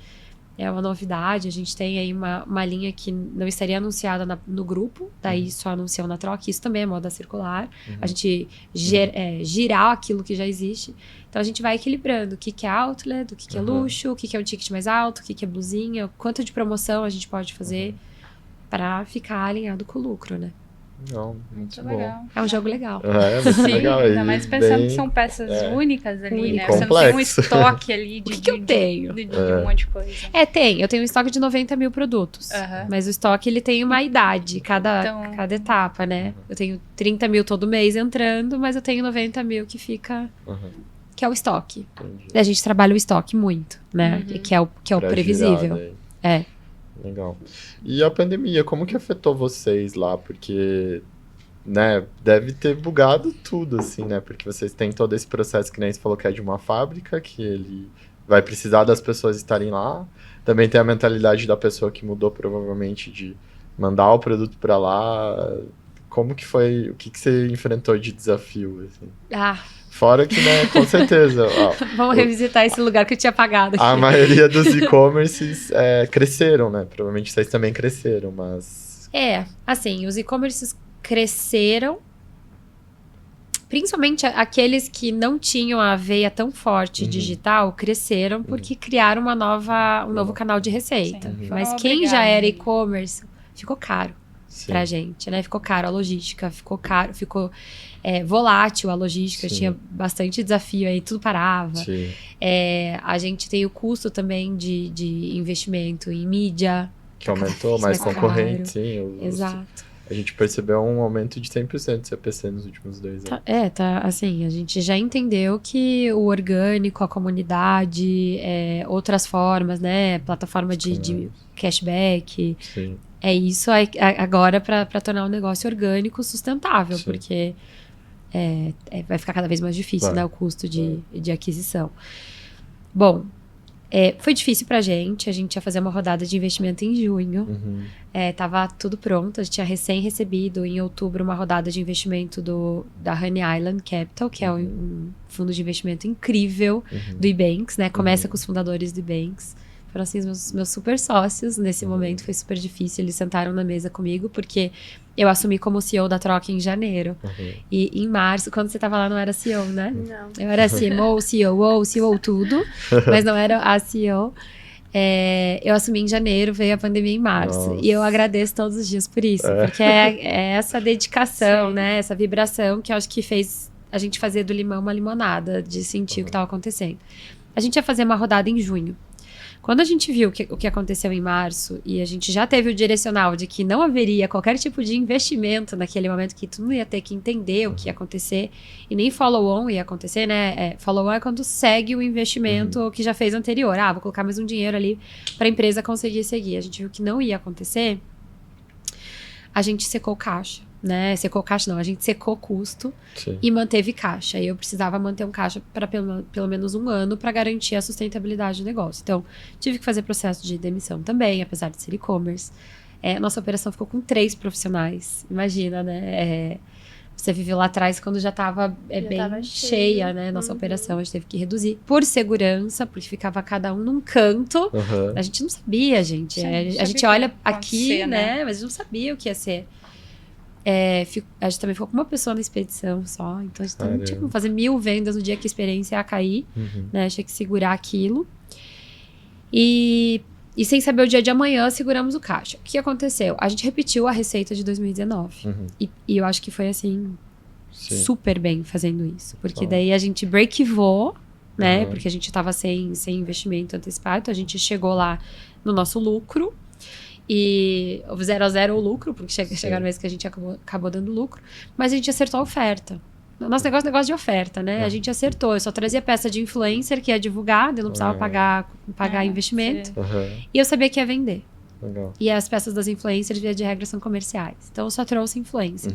É uma novidade. A gente tem aí uma linha que não estaria anunciada no grupo, daí só anunciou na Troc. Isso também é moda circular. A gente girar aquilo que já existe. Então a gente vai equilibrando o que é outlet, o que é luxo, o que é um ticket mais alto, o que é blusinha, quanto de promoção a gente pode fazer para ficar alinhado com o lucro, né? Não, muito bom. Legal. É um jogo legal. Muito legal. Ainda mais pensando que são peças únicas ali, né? Complexo. Você não tem um estoque ali O que eu tenho? De um monte de coisa. Eu tenho um estoque de 90 mil produtos. Mas o estoque, ele tem uma idade, cada etapa, né? Eu tenho 30 mil todo mês entrando, mas eu tenho 90 mil que fica... Que é o estoque. Entendi. A gente trabalha o estoque muito, né? Que é o previsível. Legal. E a pandemia, como que afetou vocês lá? Porque, né, deve ter bugado tudo, assim, né? Porque vocês têm todo esse processo que nem você falou que é de uma fábrica, que ele vai precisar das pessoas estarem lá. Também tem a mentalidade da pessoa que mudou, provavelmente, de mandar o produto para lá. Como que foi? O que você enfrentou de desafio, assim? Fora que, né, com certeza. Vamos revisitar esse lugar que eu tinha apagado aqui. A maioria dos e-commerces cresceram, né? Provavelmente vocês também cresceram, mas... Assim, os e-commerces cresceram, principalmente aqueles que não tinham a veia tão forte digital, cresceram porque criaram um novo canal de receita. Mas quem já era e-commerce, ficou caro. Pra gente, né? Ficou caro a logística, ficou volátil a logística, tinha bastante desafio aí, tudo parava. A gente tem o custo também de investimento em mídia. Que aumentou, mais concorrente, Exato. A gente percebeu um aumento de 100% de CPC nos últimos 2 anos. Assim, a gente já entendeu que o orgânico, a comunidade, outras formas, né? Plataforma de cashback. É isso agora para tornar o negócio orgânico sustentável, porque vai ficar cada vez mais difícil, né, o custo de aquisição. Bom, foi difícil pra gente, a gente ia fazer uma rodada de investimento em junho, tava tudo pronto, a gente tinha recém recebido em outubro uma rodada de investimento da Honey Island Capital, que é um fundo de investimento incrível do Ebanks, né, começa com os fundadores do Ebanks. foram assim os meus super sócios nesse momento, foi super difícil, eles sentaram na mesa comigo, porque eu assumi como CEO da Troca em janeiro. E em março, quando você tava lá, não era CEO, né? Não. Eu era CMO, CEO tudo, mas não era a CEO. Eu assumi em janeiro, veio a pandemia em março. Nossa. E eu agradeço todos os dias por isso, porque é essa dedicação, né? Essa vibração que eu acho que fez a gente fazer do limão uma limonada, de sentir o que estava acontecendo. A gente ia fazer uma rodada em junho. Quando a gente viu o que aconteceu em março, e a gente já teve o direcional de que não haveria qualquer tipo de investimento naquele momento, que tu não ia ter que entender o que ia acontecer, e nem follow-on ia acontecer, né? Follow-on é quando segue o investimento que já fez anterior. Vou colocar mais um dinheiro ali para a empresa conseguir seguir. A gente viu que não ia acontecer, a gente secou caixa, né? Secou caixa não, a gente secou custo. Sim. E manteve caixa. E eu precisava manter um caixa para pelo menos um ano para garantir a sustentabilidade do negócio. Então, tive que fazer processo de demissão também, apesar de ser e-commerce. Nossa operação ficou com 3 profissionais. Imagina, né? Você viveu lá atrás quando já estava bem cheia, né? Nossa operação, a gente teve que reduzir. Por segurança, porque ficava cada um num canto. A gente não sabia, gente. A gente olha aqui, né? Mas a gente não sabia o que ia ser. A gente também ficou com uma pessoa na expedição só. Então, a gente não tinha como fazer 1000 vendas no dia que a experiência ia cair. Né? Tinha que segurar aquilo. E sem saber o dia de amanhã, seguramos o caixa. O que aconteceu? A gente repetiu a receita de 2019. E eu acho que foi, assim, super bem fazendo isso. Porque daí a gente break-evou, né? Porque a gente tava sem investimento antecipado. Então, a gente chegou lá no nosso lucro. E 0 a 0 o lucro, porque chegaram vezes que a gente acabou dando lucro. Mas a gente acertou a oferta. Nosso negócio é negócio de oferta, né? A gente acertou. Eu só trazia peça de influencer que ia divulgar, eu não precisava pagar investimento. E eu sabia que ia vender. Legal. E as peças das influencers, via de regra, são comerciais. Então, eu só trouxe influencer.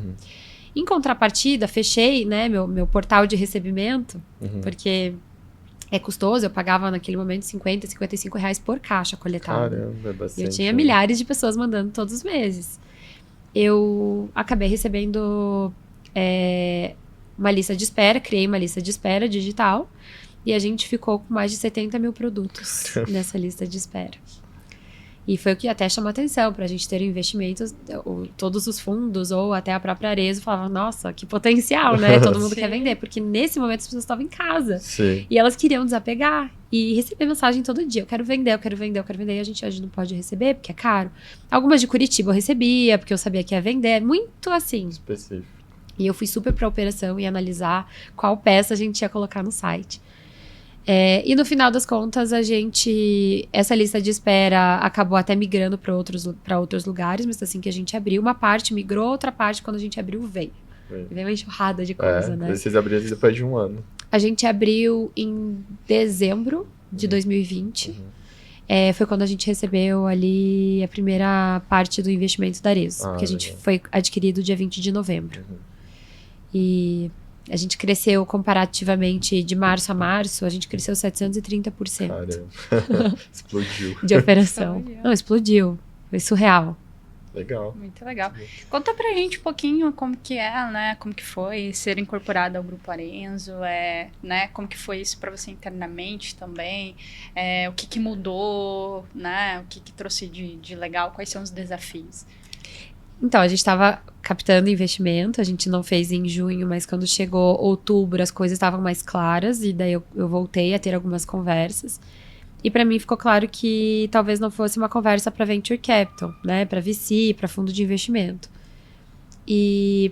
Em contrapartida, fechei, né, meu portal de recebimento, porque é custoso. Eu pagava naquele momento 50, 55 reais por caixa coletada. Caramba, é bastante. E eu tinha milhares de pessoas mandando todos os meses. Eu acabei recebendo uma lista de espera, criei uma lista de espera digital, e a gente ficou com mais de 70 mil produtos nessa lista de espera. E foi o que até chamou atenção, para a gente ter investimentos, todos os fundos, ou até a própria Arezzo falavam, nossa, que potencial, né? Todo mundo quer vender, porque nesse momento as pessoas estavam em casa. Sim. E elas queriam desapegar. E receber mensagem todo dia, eu quero vender, eu quero vender, eu quero vender. E a gente não pode receber, porque é caro. Algumas de Curitiba eu recebia, porque eu sabia que ia vender. Muito assim. Específico. E eu fui super pra operação e analisar qual peça a gente ia colocar no site. E no final das contas, essa lista de espera acabou até migrando para outros lugares, mas assim que a gente abriu, uma parte migrou, outra parte, quando a gente abriu, veio. Veio uma enxurrada de coisa, né? Vocês abriram depois de um ano. A gente abriu em dezembro de 2020. Foi quando a gente recebeu ali a primeira parte do investimento da Arezzo, que a gente foi adquirido dia 20 de novembro. E a gente cresceu comparativamente de março a março, a gente cresceu 730%. Caramba. Explodiu. De operação. Não, explodiu. Foi surreal. Legal. Muito legal. Conta pra gente um pouquinho como que né? Como que foi ser incorporada ao Grupo Arezzo, né? Como que foi isso pra você internamente também, o que mudou, né? O que trouxe de legal, quais são os desafios? Então, a gente estava captando investimento, a gente não fez em junho, mas quando chegou outubro as coisas estavam mais claras, e daí eu voltei a ter algumas conversas. E para mim ficou claro que talvez não fosse uma conversa para venture capital, né, para VC, para fundo de investimento. E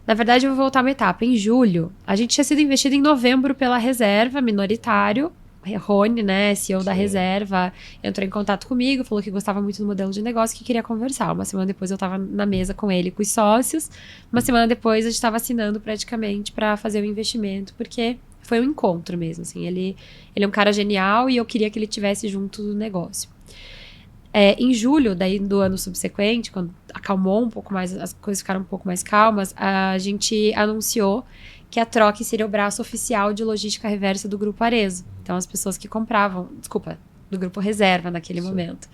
na verdade eu vou voltar uma etapa. Em julho, a gente tinha sido investido em novembro pela Reserva, minoritário. Rony, né, CEO da Reserva, entrou em contato comigo, falou que gostava muito do modelo de negócio, que queria conversar. Uma semana depois eu estava na mesa com ele, com os sócios. Uma semana depois a gente estava assinando praticamente para fazer o investimento, porque foi um encontro mesmo, assim. Ele é um cara genial e eu queria que ele estivesse junto do negócio. Em julho, daí do ano subsequente, quando acalmou um pouco mais, as coisas ficaram um pouco mais calmas, a gente anunciou que a Troca seria o braço oficial de logística reversa do Grupo Arezzo. Então, as pessoas que compravam... Desculpa, do Grupo Reserva naquele momento.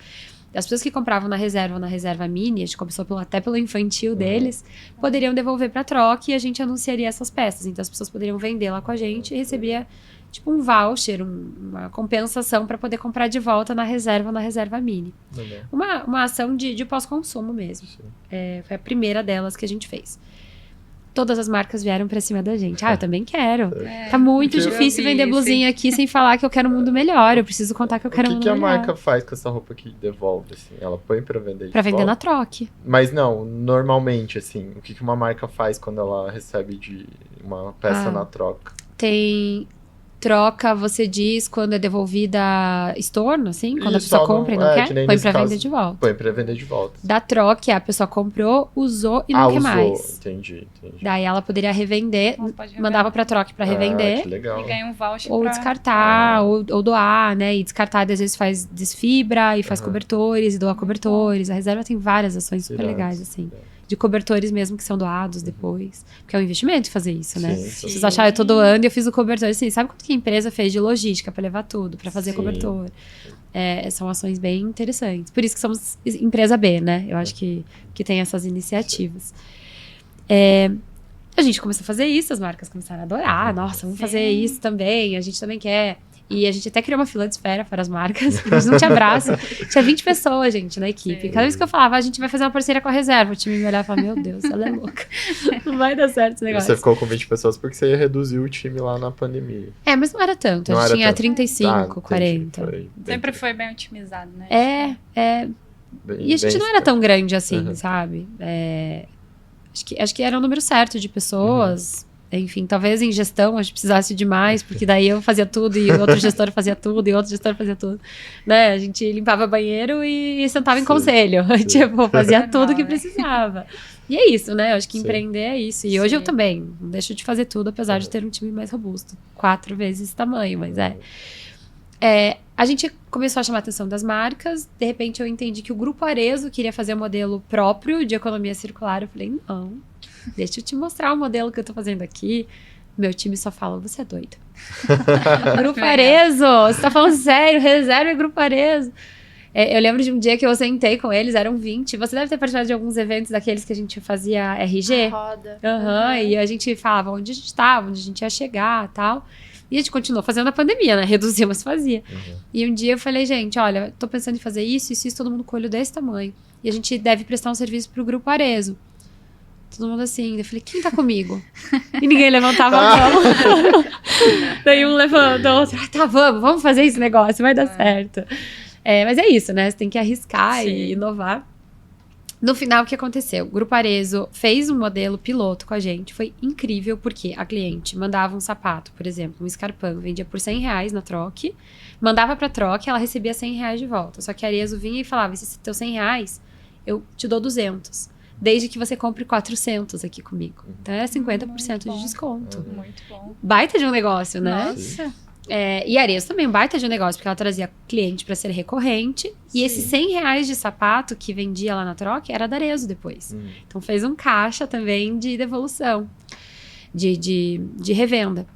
As pessoas que compravam na Reserva Mini, a gente começou até pelo infantil deles, poderiam devolver para a Troca e a gente anunciaria essas peças. Então, as pessoas poderiam vender lá com a gente e receberia tipo um voucher, uma compensação para poder comprar de volta na reserva mini. Legal. Uma ação de pós-consumo mesmo. Foi a primeira delas que a gente fez. Todas as marcas vieram pra cima da gente. Eu também quero. Tá muito Porque difícil vender blusinha aqui sem falar que eu quero um mundo melhor. Eu preciso contar que eu quero um O mundo que a melhor. marca faz com essa roupa que devolve, assim? Ela põe pra vender de Pra vender volta? na troque. Mas não, normalmente, assim, o que uma marca faz quando ela recebe de uma peça na troca? Tem troca, você diz, quando é devolvida estorno, assim? Quando a Isso, pessoa só não- compra e não que quer, nem põe nesse pra caso, vender de volta. Põe pra vender de volta. Da troca, a pessoa comprou, usou e não quer usou. mais. Entendi. Daí ela poderia revender, Ela pode revender. mandava pra troca pra revender. Que legal. E ganha um voucher Ou pra... descartar, ou doar, né? E descartar, às vezes, faz desfibra e faz cobertores, e doa cobertores. A reserva tem várias ações super Irado. legais, assim. De cobertores mesmo que são doados depois. Porque é um investimento fazer isso, né? Sim. Vocês acharam, eu tô doando e eu fiz o cobertor. Assim, sabe quanto que a empresa fez de logística pra levar tudo, pra fazer Sim. cobertor? São ações bem interessantes. Por isso que somos empresa B, né? Eu acho que tem essas iniciativas. A gente começou a fazer isso, as marcas começaram a adorar. Nossa, vamos fazer isso também, a gente também quer. E a gente até criou uma fila de espera para as marcas, porque a gente não tinha braço. Tinha 20 pessoas, gente, na equipe. Cada vez que eu falava, a gente vai fazer uma parceria com a reserva, o time me olhava e falava, meu Deus, ela é louca. Não vai dar certo esse negócio. Você ficou com 20 pessoas porque você ia reduzir o time lá na pandemia. Mas não era tanto. Não A gente era tinha tanto. 35, Entendi. 40. Foi Sempre foi bem otimizado, né? E a gente não era tão grande assim, Uhum. sabe? Acho que era o número certo de pessoas. Enfim, talvez em gestão a gente precisasse de mais, porque daí eu fazia tudo e outro gestor fazia tudo e outro gestor fazia tudo. Né? A gente limpava banheiro e sentava em conselho. Tipo, fazia tudo que precisava. E é isso, né? Eu acho que empreender é isso. E hoje eu também não deixo de fazer tudo, apesar de ter um time mais robusto. 4 vezes esse tamanho, mas a gente começou a chamar a atenção das marcas. De repente eu entendi que o Grupo Arezzo queria fazer um modelo próprio de economia circular. Eu falei, não, deixa eu te mostrar o modelo que eu tô fazendo aqui. Meu time só fala, você é doido. Grupo Arezzo, você tá falando sério? Reserva Grupo Arezzo. Eu lembro de um dia que eu sentei com eles, eram 20. Você deve ter participado de alguns eventos daqueles que a gente fazia RG. Roda. E a gente falava onde a gente estava, onde a gente ia chegar e tal. E a gente continuou fazendo na pandemia, né? Reduzia, mas fazia. E um dia eu falei, gente, olha, tô pensando em fazer isso, todo mundo com o olho desse tamanho. E a gente deve prestar um serviço pro Grupo Arezzo. Todo mundo assim. Eu falei, quem tá comigo? E ninguém levantava a mão. Daí um levantou, outro, tá, vamos fazer esse negócio, vai dar certo. Mas é isso, né? Você tem que arriscar e inovar. No final, o que aconteceu? O Grupo Arezzo fez um modelo piloto com a gente. Foi incrível, porque a cliente mandava um sapato, por exemplo, um Scarpão, vendia por R$100 na troque, mandava pra troca e ela recebia R$100 de volta. Só que a Arezzo vinha e falava, esse teu R$100, eu te dou 200. Desde que você compre 400 aqui comigo. Então, era 50% de desconto. Muito bom. Baita de um negócio, né? Nossa. E a Arezzo também baita de um negócio, porque ela trazia cliente para ser recorrente. E esses R$100 de sapato que vendia lá na troca era da Arezzo depois. Então fez um caixa também de devolução, de revenda.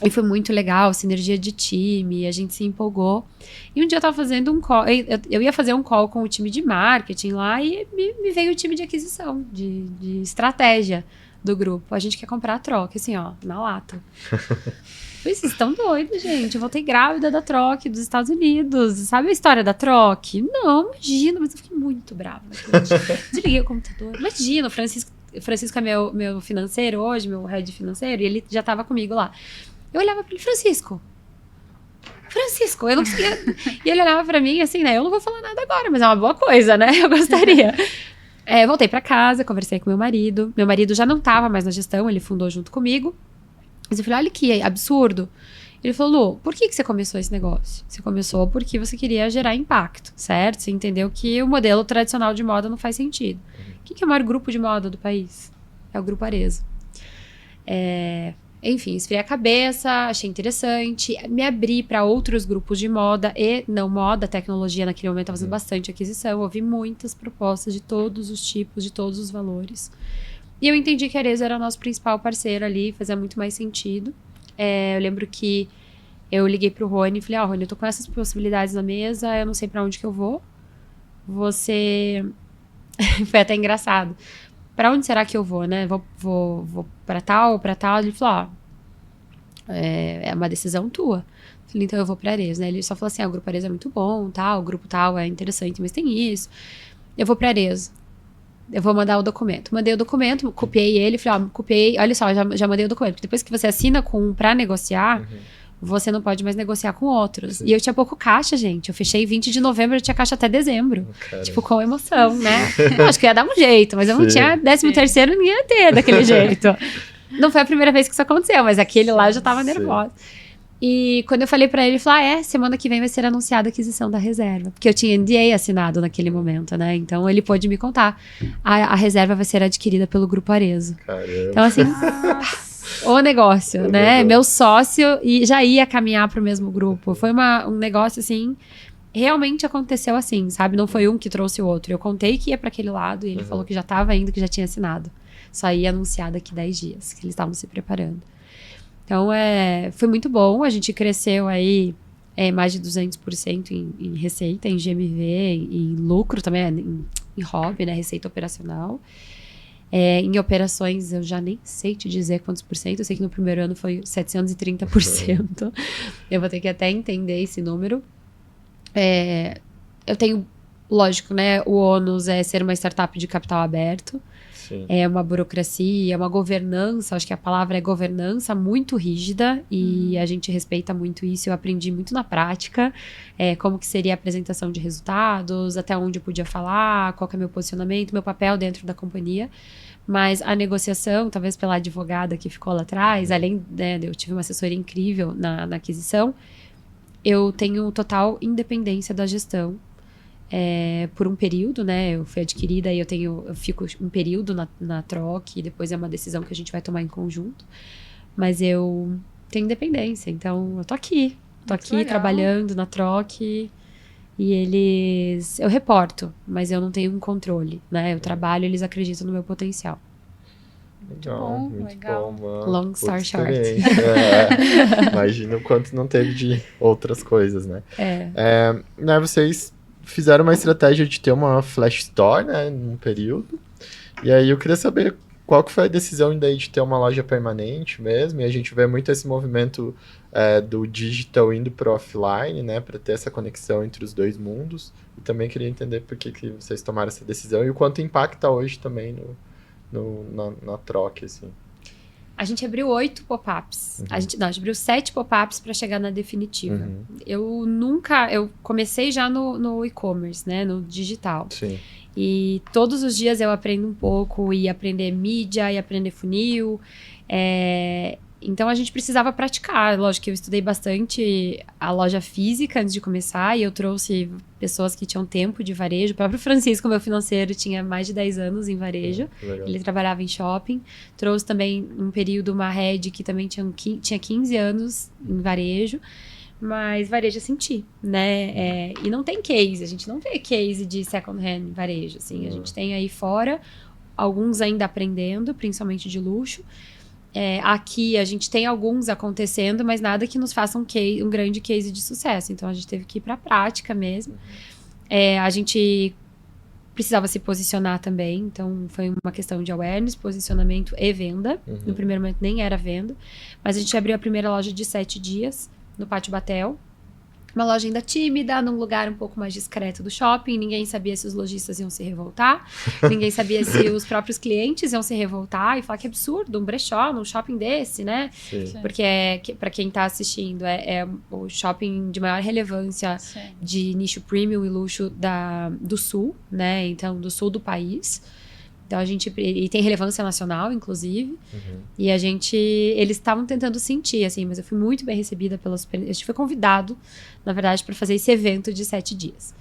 E foi muito legal, sinergia de time, a gente se empolgou. E um dia eu tava fazendo um call, eu ia fazer um call com o time de marketing lá e me veio o time de aquisição, de estratégia do grupo. A gente quer comprar a troca, assim, ó, na lata. Vocês estão doidos, gente. Eu voltei grávida da troca dos Estados Unidos. Sabe a história da troca? Não, imagina, mas eu fiquei muito brava naquele dia. Desliguei o computador. Imagina, o Francisco é meu financeiro hoje, meu head financeiro, e ele já tava comigo lá. Eu olhava pra ele, Francisco, eu não conseguia. E ele olhava pra mim assim, né? Eu não vou falar nada agora, mas é uma boa coisa, né? Eu gostaria. Voltei pra casa, conversei com meu marido. Meu marido já não tava mais na gestão, ele fundou junto comigo. Mas eu falei, olha que absurdo. Ele falou, Lu, por que você começou esse negócio? Você começou porque você queria gerar impacto, certo? Você entendeu que o modelo tradicional de moda não faz sentido. O que é o maior grupo de moda do país? É o Grupo Arezzo. Enfim, esfriei a cabeça, achei interessante, me abri para outros grupos de moda e não moda, tecnologia naquele momento estava fazendo bastante aquisição, ouvi muitas propostas de todos os tipos, de todos os valores. E eu entendi que a Arezzo era o nosso principal parceiro ali, fazia muito mais sentido. Eu lembro que eu liguei pro Rony e falei, Rony, eu tô com essas possibilidades na mesa, eu não sei para onde que eu vou. Você... Foi até engraçado. Para onde será que eu vou, né? Vou para tal ou para tal? Ele falou, É uma decisão tua. Falei, então eu vou pra Arezzo, né? Ele só falou assim, o Grupo Arezzo é muito bom, tal, o grupo tal é interessante, mas tem isso. Eu vou pra Arezzo. Eu vou mandar o documento. Mandei o documento, copiei ele, falei, copiei, olha só, já mandei o documento. Porque depois que você assina com um pra negociar, você não pode mais negociar com outros. Sim. E eu tinha pouco caixa, gente. Eu fechei 20 de novembro, eu tinha caixa até dezembro. Cara. Tipo, com emoção, né? Eu acho que ia dar um jeito, mas eu não tinha 13º, ninguém ia ter daquele jeito. Não foi a primeira vez que isso aconteceu, mas aquele lá eu já tava nervosa. E quando eu falei pra ele, ele falou, semana que vem vai ser anunciada a aquisição da reserva. Porque eu tinha NDA assinado naquele momento, né? Então ele pôde me contar. A reserva vai ser adquirida pelo Grupo Arezzo. Caramba. Então assim, o negócio, né? Meu sócio e já ia caminhar pro mesmo grupo. Foi um negócio assim, realmente aconteceu assim, sabe? Não foi um que trouxe o outro. Eu contei que ia pra aquele lado e ele falou que já tava indo, que já tinha assinado. Só ia anunciar daqui 10 dias, que eles estavam se preparando. Então, foi muito bom. A gente cresceu aí mais de 200% em receita, em GMV, em lucro também, em hobby, né? Receita operacional. Em operações, eu já nem sei te dizer quantos por cento. Eu sei que no primeiro ano foi 730%. Eu vou ter que até entender esse número. Eu tenho, lógico, né? O ônus é ser uma startup de capital aberto. Sim. É uma burocracia, é uma governança, acho que a palavra é governança muito rígida e a gente respeita muito isso. Eu aprendi muito na prática, como que seria a apresentação de resultados, até onde eu podia falar, qual que é meu posicionamento, meu papel dentro da companhia. Mas a negociação, talvez pela advogada que ficou lá atrás, além, né, eu tive uma assessoria incrível na aquisição, eu tenho total independência da gestão. Por um período, né? Eu fui adquirida e eu fico um período na troca e depois é uma decisão que a gente vai tomar em conjunto. Mas eu tenho independência, então eu tô aqui trabalhando na troca e eu reporto, mas eu não tenho um controle, né? Eu trabalho e eles acreditam no meu potencial. Legal, muito bom, mano. Long story short. Imagina o quanto não teve de outras coisas, né? Né, vocês fizeram uma estratégia de ter uma flash store, né, num período. E aí eu queria saber qual que foi a decisão daí de ter uma loja permanente mesmo. E a gente vê muito esse movimento do digital indo para offline, né, para ter essa conexão entre os dois mundos. E também queria entender por que vocês tomaram essa decisão e o quanto impacta hoje também na troca, assim. A gente abriu 8 pop-ups. A gente abriu 7 pop-ups para chegar na definitiva. Eu comecei já no e-commerce, né? No digital. Sim. E todos os dias eu aprendo um pouco, e aprender mídia, e aprender funil. Então a gente precisava praticar. Lógico que eu estudei bastante a loja física antes de começar, e eu trouxe pessoas que tinham tempo de varejo. O próprio Francisco, meu financeiro, tinha mais de 10 anos em varejo. Ele trabalhava em shopping. Trouxe também um período uma head que também tinha 15 anos em varejo. Mas varejo eu senti, né? E não tem case, a gente não vê case de second hand em varejo, assim. A gente tem aí fora, alguns ainda aprendendo, principalmente de luxo. Aqui a gente tem alguns acontecendo, mas nada que nos faça um grande case de sucesso. Então a gente teve que ir para a prática mesmo. A gente precisava se posicionar também, então foi uma questão de awareness, posicionamento e venda. No primeiro momento nem era venda, mas a gente abriu a primeira loja de 7 dias no Pátio Batel. Uma loja ainda tímida, num lugar um pouco mais discreto do shopping. Ninguém sabia se os lojistas iam se revoltar. Ninguém sabia se os próprios clientes iam se revoltar e falar que absurdo, um brechó num shopping desse, né? Sim. Porque, para quem tá assistindo, é o shopping de maior relevância de nicho premium e luxo do sul, né? Então, do sul do país. Então, e tem relevância nacional, inclusive. E eles estavam tentando sentir, assim, mas eu fui muito bem recebida a gente foi convidado, na verdade, para fazer esse evento de 7 dias.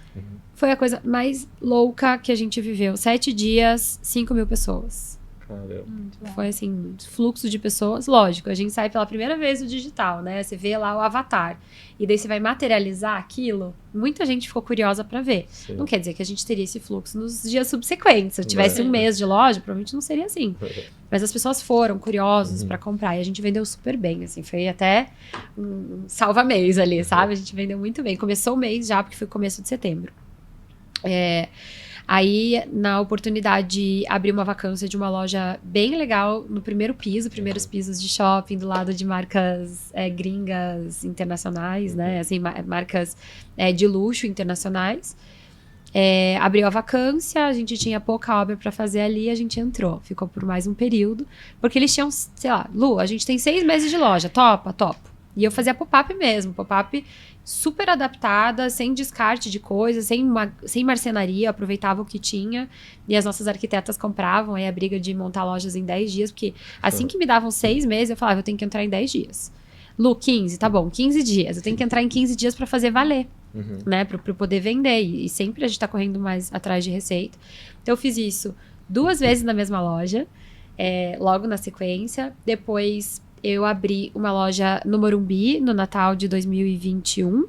Foi a coisa mais louca que a gente viveu. 7 dias, 5.000 pessoas. Caramba. Foi, assim, fluxo de pessoas. Lógico, a gente sai pela primeira vez do digital, né? Você vê lá o avatar. E daí você vai materializar aquilo. Muita gente ficou curiosa pra ver. Sim. Não quer dizer que a gente teria esse fluxo nos dias subsequentes. Se eu tivesse um mês de loja, provavelmente não seria assim. Mas as pessoas foram curiosas pra comprar. E a gente vendeu super bem, assim. Foi até um salva-mês ali, sabe? A gente vendeu muito bem. Começou o mês já, porque foi começo de setembro. Aí, na oportunidade, abri uma vacância de uma loja bem legal no primeiro piso, primeiros pisos de shopping, do lado de marcas gringas internacionais, né? Assim, marcas de luxo internacionais. Abriu a vacância, a gente tinha pouca obra para fazer ali, a gente entrou. Ficou por mais um período, porque eles tinham, sei lá, Lu, a gente tem 6 meses de loja, topo. E eu fazia pop-up mesmo, pop-up super adaptada, sem descarte de coisas, sem marcenaria, eu aproveitava o que tinha, e as nossas arquitetas compravam aí a briga de montar lojas em 10 dias, porque assim que me davam 6 meses, eu falava, eu tenho que entrar em 10 dias. Lu, 15, tá bom, 15 dias, eu tenho que entrar em 15 dias para fazer valer, né, pra poder vender, e sempre a gente tá correndo mais atrás de receita. Então eu fiz isso 2 vezes na mesma loja, logo na sequência, depois eu abri uma loja no Morumbi, no Natal de 2021,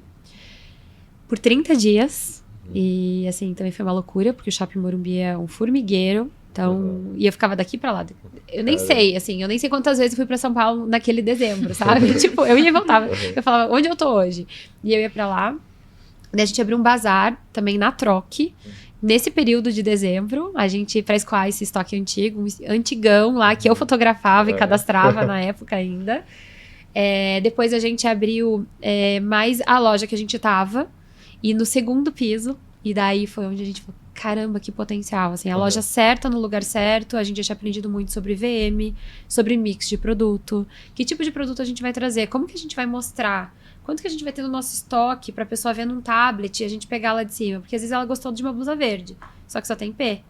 por 30 dias. E, assim, também foi uma loucura, porque o Shopping Morumbi é um formigueiro. Então, e eu ficava daqui pra lá. Eu nem sei, assim, eu nem sei quantas vezes eu fui pra São Paulo naquele dezembro, sabe? Tipo, eu ia e voltava. Eu falava, onde eu tô hoje? E eu ia pra lá. Daí a gente abriu um bazar, também na Troque. Nesse período de dezembro, a gente, pra escoar esse estoque antigo, um antigão lá, que eu fotografava e cadastrava na época ainda. Depois a gente abriu mais a loja que a gente tava, e no segundo piso, e daí foi onde a gente falou, caramba, que potencial, assim, a loja certa, no lugar certo, a gente já tinha aprendido muito sobre VM, sobre mix de produto, que tipo de produto a gente vai trazer, como que a gente vai mostrar, quanto que a gente vai ter no nosso estoque pra pessoa ver num tablet e a gente pegar lá de cima? Porque às vezes ela gostou de uma blusa verde, só que só tem P.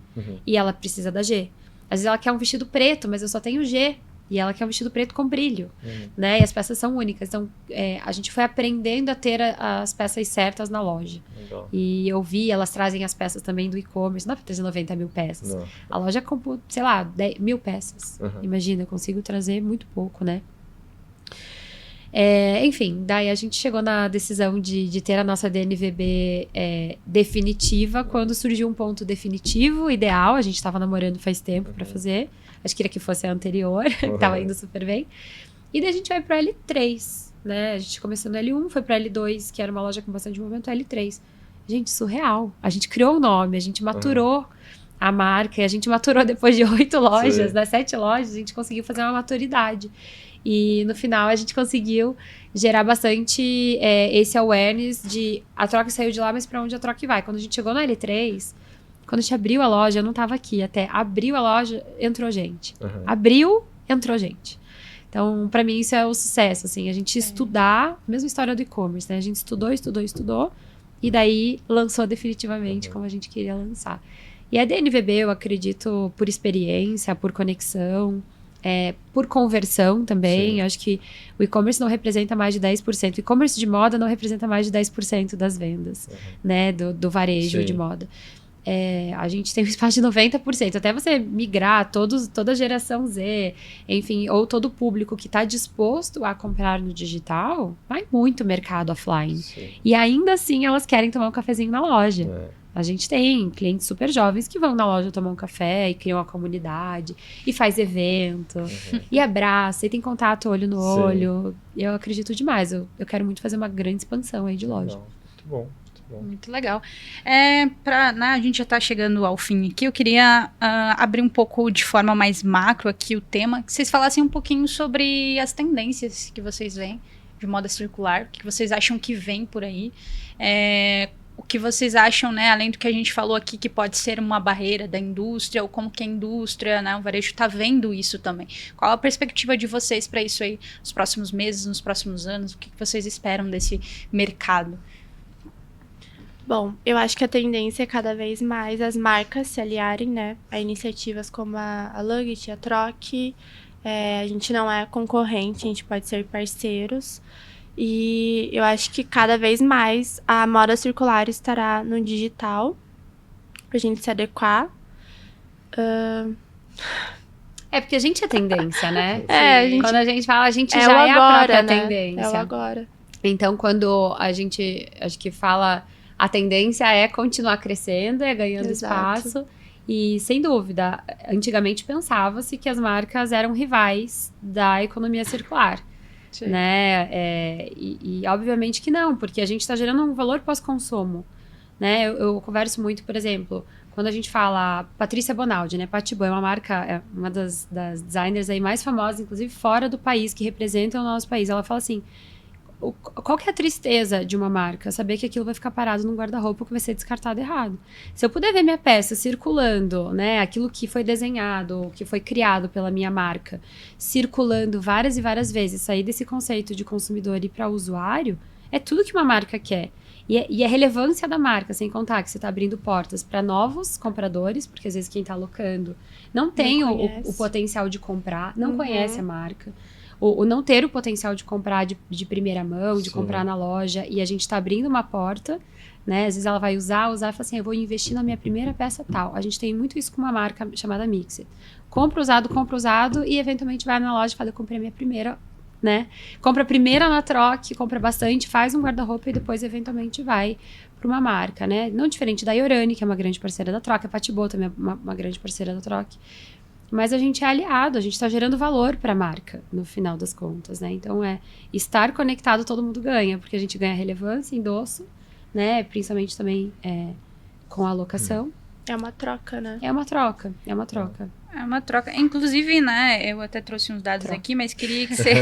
E ela precisa da G. Às vezes ela quer um vestido preto, mas eu só tenho G. E ela quer um vestido preto com brilho. Né? E as peças são únicas. Então, a gente foi aprendendo a ter as peças certas na loja. Legal. E eu vi, elas trazem as peças também do e-commerce. Não dá pra trazer 90 mil peças. Não. A loja compra, sei lá, 10.000 peças. Imagina, eu consigo trazer muito pouco, né? Enfim, daí a gente chegou na decisão de ter a nossa DNVB definitiva quando surgiu um ponto definitivo, ideal. A gente estava namorando faz tempo para fazer. Acho que queria que fosse a anterior, que tava indo super bem. E daí a gente vai pro L3, né? A gente começou no L1, foi pro L2, que era uma loja com bastante movimento, L3. Gente, surreal. A gente criou o nome, a gente maturou a marca, e a gente maturou depois de 8 lojas, né? 7 lojas, a gente conseguiu fazer uma maturidade. E no final a gente conseguiu gerar bastante esse awareness de a Troque saiu de lá, mas pra onde a Troque vai? Quando a gente chegou no L3, quando a gente abriu a loja, eu não tava aqui, até abriu a loja, entrou gente. Abriu, entrou gente. Então, pra mim, isso é o sucesso, assim, a gente estudar, mesma história do e-commerce, né? A gente estudou, e daí lançou definitivamente como a gente queria lançar. E a DNVB, eu acredito, por experiência, por conexão, por conversão também. Eu acho que o e-commerce não representa mais de 10%. O e-commerce de moda não representa mais de 10% das vendas, né? Do varejo de moda. A gente tem um espaço de 90%. Até você migrar toda a geração Z, enfim, ou todo o público que está disposto a comprar no digital, vai muito mercado offline. E ainda assim, elas querem tomar um cafezinho na loja. A gente tem clientes super jovens que vão na loja tomar um café e criam uma comunidade, e faz evento, e abraça, e tem contato olho no olho. Eu acredito demais. Eu quero muito fazer uma grande expansão aí de loja. Muito bom. Muito legal. A gente já está chegando ao fim aqui, eu queria abrir um pouco de forma mais macro aqui o tema, que vocês falassem um pouquinho sobre as tendências que vocês veem de moda circular, o que vocês acham que vem por aí, o que vocês acham, né, além do que a gente falou aqui, que pode ser uma barreira da indústria, ou como que a indústria, né, o varejo está vendo isso também. Qual a perspectiva de vocês para isso aí nos próximos meses, nos próximos anos? O que vocês esperam desse mercado? Bom, eu acho que a tendência é cada vez mais as marcas se aliarem, né, a iniciativas como a Luggett, a Troque. A gente não é concorrente, a gente pode ser parceiros. E eu acho que cada vez mais a moda circular estará no digital, pra gente se adequar. Porque a gente é tendência, né? Quando a gente fala, a gente já é a própria né? tendência. É o agora. Então, quando a gente, acho que fala, a tendência é continuar crescendo, ganhando espaço. E, sem dúvida, antigamente pensava-se que as marcas eram rivais da economia circular. Né? E obviamente que não, porque a gente está gerando um valor pós-consumo. Né? Eu converso muito, por exemplo, quando a gente fala Patrícia Bonaldi, né? Patibon é uma marca, é uma das designers aí mais famosas, inclusive fora do país, que representam o nosso país. Ela fala assim, qual que é a tristeza de uma marca? Saber que aquilo vai ficar parado num guarda-roupa que vai ser descartado errado. Se eu puder ver minha peça circulando, né, aquilo que foi desenhado, que foi criado pela minha marca, circulando várias e várias vezes, sair desse conceito de consumidor e ir para usuário, é tudo que uma marca quer. E a relevância da marca, sem contar que você está abrindo portas para novos compradores, porque às vezes quem está alocando não tem o potencial de comprar, não conhece a marca. O não ter o potencial de comprar de primeira mão, de comprar na loja, e a gente está abrindo uma porta, né? Às vezes ela vai usar e fala assim, eu vou investir na minha primeira peça tal. A gente tem muito isso com uma marca chamada Mixed. Compra usado e eventualmente vai na loja e fala, eu comprei a minha primeira, né? Compra a primeira na troca, compra bastante, faz um guarda-roupa e depois eventualmente vai para uma marca, né? Não diferente da Iorani, que é uma grande parceira da troca, a Patibon também é uma grande parceira da troca. Mas a gente é aliado, a gente está gerando valor para a marca, no final das contas, né? Então, estar conectado, todo mundo ganha, porque a gente ganha relevância, endosso, né? Principalmente também com a alocação. É uma troca, né? É uma troca. É uma troca. Inclusive, né, eu até trouxe uns dados aqui, mas queria que você...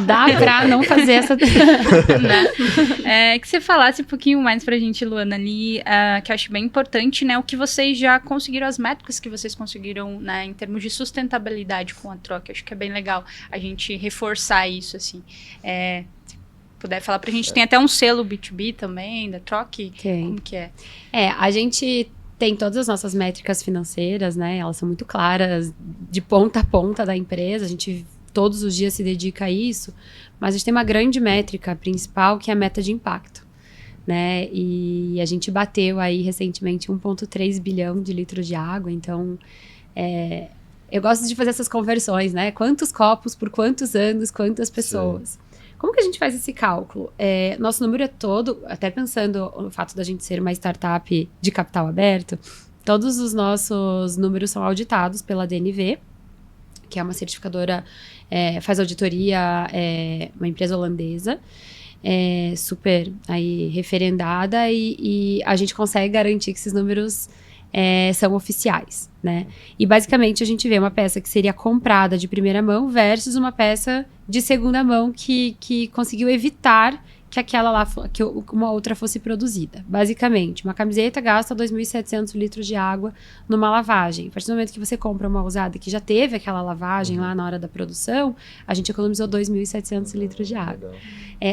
Dá pra não fazer essa... né? Que você falasse um pouquinho mais pra gente, Luana, ali, que eu acho bem importante, né, o que vocês já conseguiram, as métricas que vocês conseguiram, né, em termos de sustentabilidade com a troca. Eu acho que é bem legal a gente reforçar isso, assim. Se puder falar pra gente, tem até um selo B2B também, da Troque. Como que é? A gente... tem todas as nossas métricas financeiras, né? Elas são muito claras, de ponta a ponta da empresa. A gente todos os dias se dedica a isso. Mas a gente tem uma grande métrica principal, que é a meta de impacto, né? E a gente bateu aí recentemente 1,3 bilhão de litros de água. Então, eu gosto de fazer essas conversões, né? Quantos copos por quantos anos, quantas pessoas. Sim. Como que a gente faz esse cálculo? Nosso número é todo, até pensando no fato da gente ser uma startup de capital aberto, todos os nossos números são auditados pela DNV, que é uma certificadora, faz auditoria, uma empresa holandesa, super aí referendada, e a gente consegue garantir que esses números são oficiais, né? E basicamente a gente vê uma peça que seria comprada de primeira mão versus uma peça de segunda mão que conseguiu evitar que aquela lá, que uma outra fosse produzida. Basicamente, uma camiseta gasta 2.700 litros de água numa lavagem. A partir do momento que você compra uma usada que já teve aquela lavagem lá na hora da produção, a gente economizou 2.700 litros de água.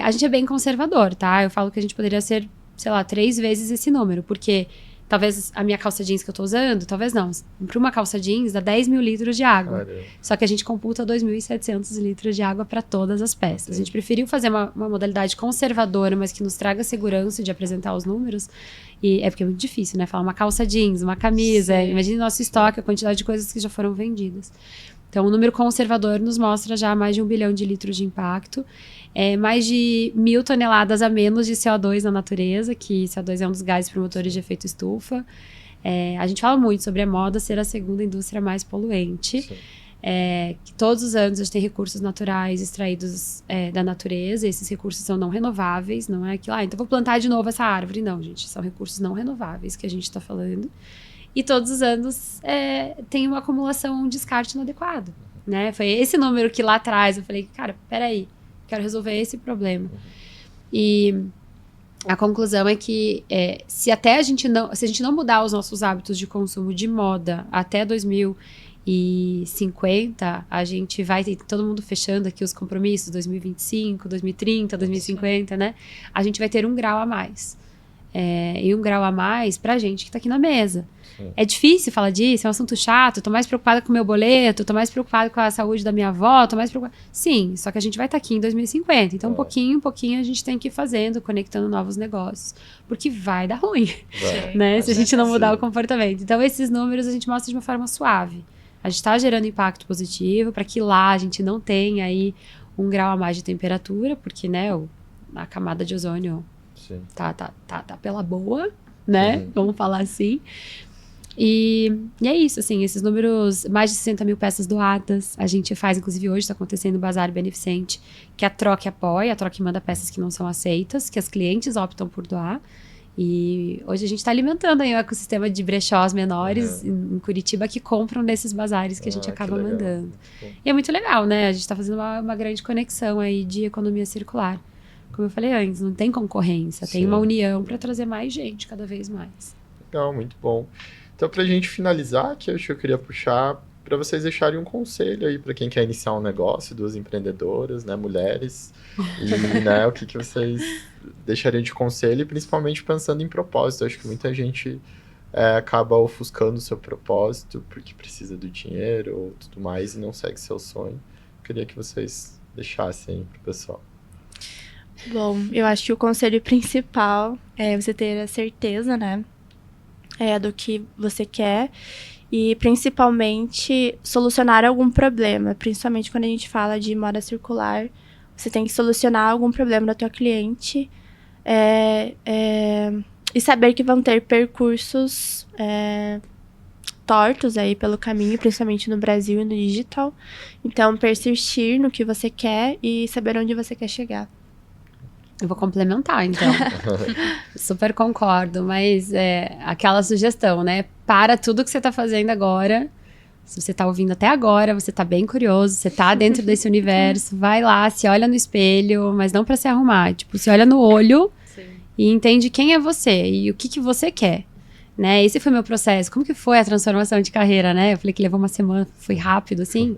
A gente é bem conservador, tá? Eu falo que a gente poderia ser, sei lá, 3 vezes esse número, porque talvez a minha calça jeans que eu tô usando, talvez não. Para uma calça jeans dá 10 mil litros de água. Caramba. Só que a gente computa 2.700 litros de água para todas as peças. A gente preferiu fazer uma modalidade conservadora, mas que nos traga segurança de apresentar os números. E porque é muito difícil, né? Falar uma calça jeans, uma camisa. Imagine nosso estoque, a quantidade de coisas que já foram vendidas. Então, o número conservador nos mostra já mais de 1 bilhão de litros de impacto. Mais de 1.000 toneladas a menos de CO2 na natureza, que CO2 é um dos gases promotores de efeito estufa. A gente fala muito sobre a moda ser a segunda indústria mais poluente. Que todos os anos a gente tem recursos naturais extraídos da natureza. Esses recursos são não renováveis, não é que, então vou plantar de novo essa árvore. Não, gente, são recursos não renováveis que a gente está falando. E todos os anos tem uma acumulação, um descarte inadequado, né? Foi esse número que lá atrás eu falei, cara, peraí, quero resolver esse problema. E a conclusão é que se a gente não mudar os nossos hábitos de consumo de moda até 2050, a gente vai ter todo mundo fechando aqui os compromissos, 2025, 2030, 2050, né? A gente vai ter 1 grau a mais. E 1 grau a mais pra gente que tá aqui na mesa. É difícil falar disso, é um assunto chato, tô mais preocupada com o meu boleto, tô mais preocupada com a saúde da minha avó, tô mais preocupada... Sim, só que a gente vai estar aqui em 2050, então pouquinho a gente tem que ir fazendo, conectando novos negócios, porque vai dar ruim, né? Se a gente não mudar o comportamento. Então, esses números a gente mostra de uma forma suave. A gente tá gerando impacto positivo para que lá a gente não tenha aí 1 grau a mais de temperatura, porque, né, a camada de ozônio tá pela boa, né? Vamos falar assim. E é isso, assim, esses números, mais de 60 mil peças doadas, a gente faz, inclusive hoje está acontecendo o Bazar Beneficente, que a Troque apoia, a Troque manda peças que não são aceitas, que as clientes optam por doar, E hoje a gente está alimentando aí o ecossistema de brechós menores em Curitiba que compram nesses bazares que a gente acaba mandando. E é muito legal, né? A gente está fazendo uma grande conexão aí de economia circular. Como eu falei antes, não tem concorrência, tem uma união para trazer mais gente cada vez mais. Legal, muito bom. Então, para a gente finalizar, que eu queria puxar para vocês deixarem um conselho aí para quem quer iniciar um negócio, 2 empreendedoras, né, mulheres, e né, o que vocês deixariam de conselho, principalmente pensando em propósito. Acho que muita gente acaba ofuscando o seu propósito porque precisa do dinheiro ou tudo mais e não segue seu sonho. Queria que vocês deixassem pro pessoal. Bom, eu acho que o conselho principal é você ter a certeza, né, do que você quer e, principalmente, solucionar algum problema. Principalmente quando a gente fala de moda circular, você tem que solucionar algum problema da tua cliente e saber que vão ter percursos tortos aí pelo caminho, principalmente no Brasil e no digital. Então, persistir no que você quer e saber onde você quer chegar. Eu vou complementar, então. Super concordo, mas aquela sugestão, né? Para tudo que você tá fazendo agora. Se você tá ouvindo até agora, você tá bem curioso, você tá dentro desse universo, vai lá, se olha no espelho, mas não para se arrumar. Tipo, se olha no olho e entende quem é você e o que você quer, né? Esse foi meu processo. Como que foi a transformação de carreira, né? Eu falei que levou uma semana, foi rápido, assim.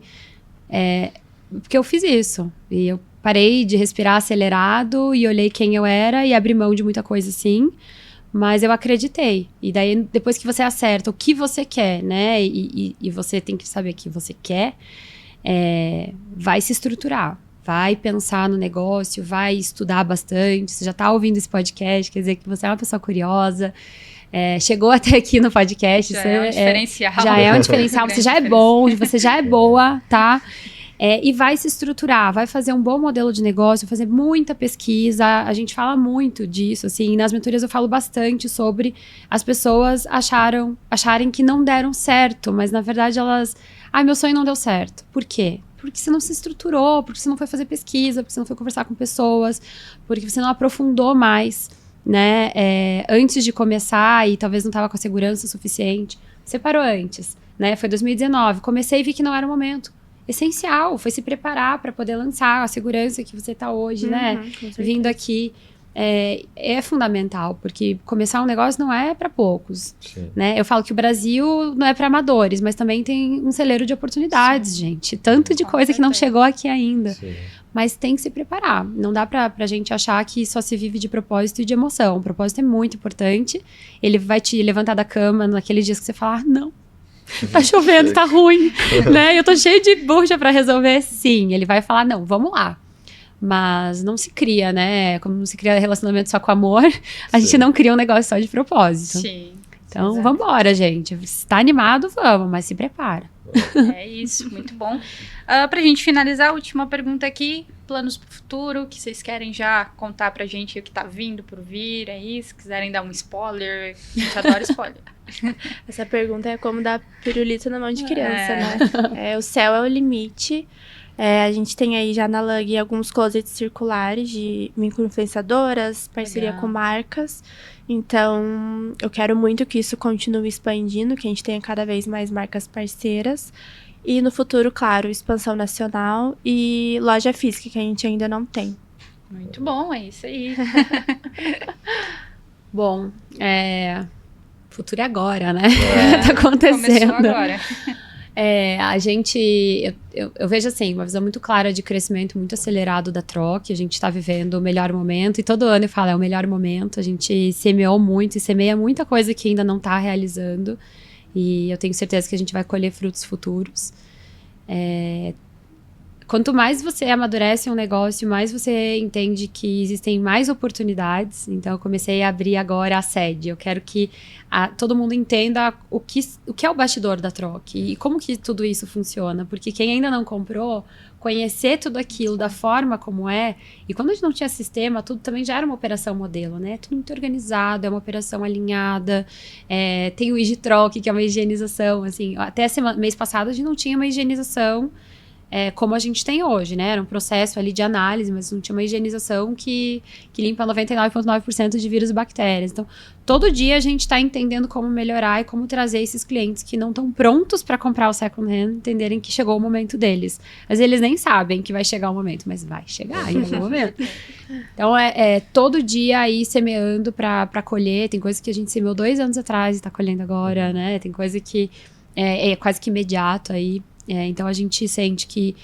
Porque eu fiz isso. E eu parei de respirar acelerado e olhei quem eu era e abri mão de muita coisa, sim. Mas eu acreditei. E daí, depois que você acerta o que você quer, né? E você tem que saber o que você quer, vai se estruturar. Vai pensar no negócio, vai estudar bastante. Você já tá ouvindo esse podcast, quer dizer que você é uma pessoa curiosa. Chegou até aqui no podcast. Já é um diferencial. Já é um diferencial. Você já é bom, você já é boa, tá? E vai se estruturar, vai fazer um bom modelo de negócio, fazer muita pesquisa. A gente fala muito disso, assim, nas mentorias eu falo bastante sobre as pessoas acharem que não deram certo, mas na verdade elas... meu sonho não deu certo. Por quê? Porque você não se estruturou, porque você não foi fazer pesquisa, porque você não foi conversar com pessoas, porque você não aprofundou mais, né? Antes de começar e talvez não estava com a segurança suficiente. Você parou antes, né? Foi 2019, comecei e vi que não era o momento. Essencial, foi se preparar para poder lançar a segurança que você está hoje, né? Vindo aqui. É fundamental, porque começar um negócio não é para poucos, né? Eu falo que o Brasil não é para amadores, mas também tem um celeiro de oportunidades, gente. Tanto de coisa que não chegou aqui ainda. Sim. Mas tem que se preparar. Não dá pra gente achar que só se vive de propósito e de emoção. O propósito é muito importante. Ele vai te levantar da cama naqueles dias que você fala, não. Tá chovendo, tá ruim, né? Eu tô cheio de bucha pra resolver. Sim, ele vai falar, não, vamos lá. Mas não se cria, né? Como não se cria relacionamento só com amor, a gente não cria um negócio só de propósito. Sim. Então, vamos embora, gente. Se tá animado, vamos, mas se prepara. É isso, muito bom. Pra gente finalizar, a última pergunta aqui. Planos pro futuro, que vocês querem já contar pra gente o que tá vindo por vir, se quiserem dar um spoiler, a gente adora spoiler. Essa pergunta é como dar pirulito na mão de criança, né? O céu é o limite. A gente tem aí já na Lug alguns closets circulares de microinfluenciadoras, parceria com marcas. Então, eu quero muito que isso continue expandindo, que a gente tenha cada vez mais marcas parceiras. E no futuro, claro, expansão nacional e loja física, que a gente ainda não tem. Muito bom, é isso aí. Bom, futuro é agora, né? Tá acontecendo. Começou agora. A gente, eu vejo assim, uma visão muito clara de crescimento muito acelerado da Troc. A gente está vivendo o melhor momento e todo ano eu falo, é o melhor momento. A gente semeou muito e semeia muita coisa que ainda não está realizando e eu tenho certeza que a gente vai colher frutos futuros. Quanto mais você amadurece um negócio, mais você entende que existem mais oportunidades. Então, eu comecei a abrir agora a sede. Eu quero que todo mundo entenda o que é o bastidor da Troc e como que tudo isso funciona. Porque quem ainda não comprou, conhecer tudo aquilo da forma como é. E quando a gente não tinha sistema, tudo também já era uma operação modelo, né? Tudo muito organizado, é uma operação alinhada. Tem o Higitroc, que é uma higienização. Assim, até mês passado, a gente não tinha uma higienização como a gente tem hoje, né? Era um processo ali de análise, mas não tinha uma higienização que limpa 99,9% de vírus e bactérias. Então, todo dia a gente está entendendo como melhorar e como trazer esses clientes que não estão prontos para comprar o second hand, entenderem que chegou o momento deles. Mas eles nem sabem que vai chegar o momento, mas vai chegar em algum momento. Então, todo dia aí semeando para colher. Tem coisa que a gente semeou 2 anos atrás e está colhendo agora, né? Tem coisa que é quase que imediato aí. Então, a gente sente que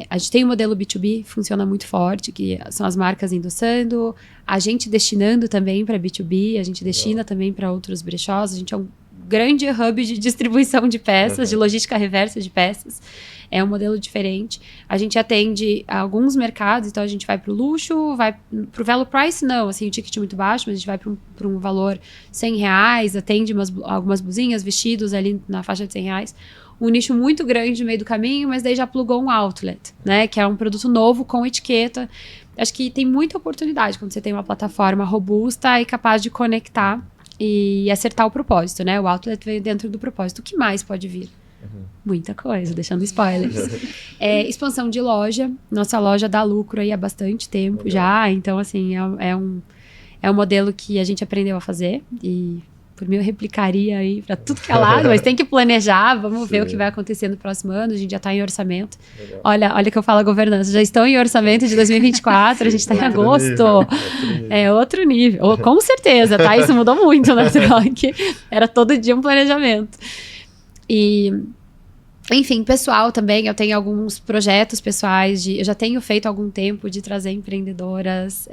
a gente tem um modelo B2B, funciona muito forte, que são as marcas endossando, a gente destinando também para B2B, a gente destina também para outros brechós, a gente é um grande hub de distribuição de peças, de logística reversa de peças. É um modelo diferente. A gente atende a alguns mercados, então a gente vai para o luxo, vai para o value price, não, assim, o ticket muito baixo, mas a gente vai para um valor R$100, atende algumas blusinhas, vestidos ali na faixa de R$100. Um nicho muito grande no meio do caminho, mas daí já plugou um outlet, né? Que é um produto novo com etiqueta. Acho que tem muita oportunidade quando você tem uma plataforma robusta e capaz de conectar e acertar o propósito, né? O outlet vem dentro do propósito. O que mais pode vir? Muita coisa, deixando spoilers. Expansão de loja. Nossa loja dá lucro aí há bastante tempo já. Então, assim, é um modelo que a gente aprendeu a fazer e... Por mim, eu replicaria aí para tudo que é lado, mas tem que planejar, vamos ver o que vai acontecer no próximo ano, a gente já está em orçamento. Olha que eu falo a governança, já estão em orçamento de 2024, a gente está em agosto. É outro nível, com certeza, tá? Isso mudou muito na Troc, era todo dia um planejamento. E... Enfim, pessoal também, eu tenho alguns projetos pessoais, eu já tenho feito há algum tempo de trazer empreendedoras...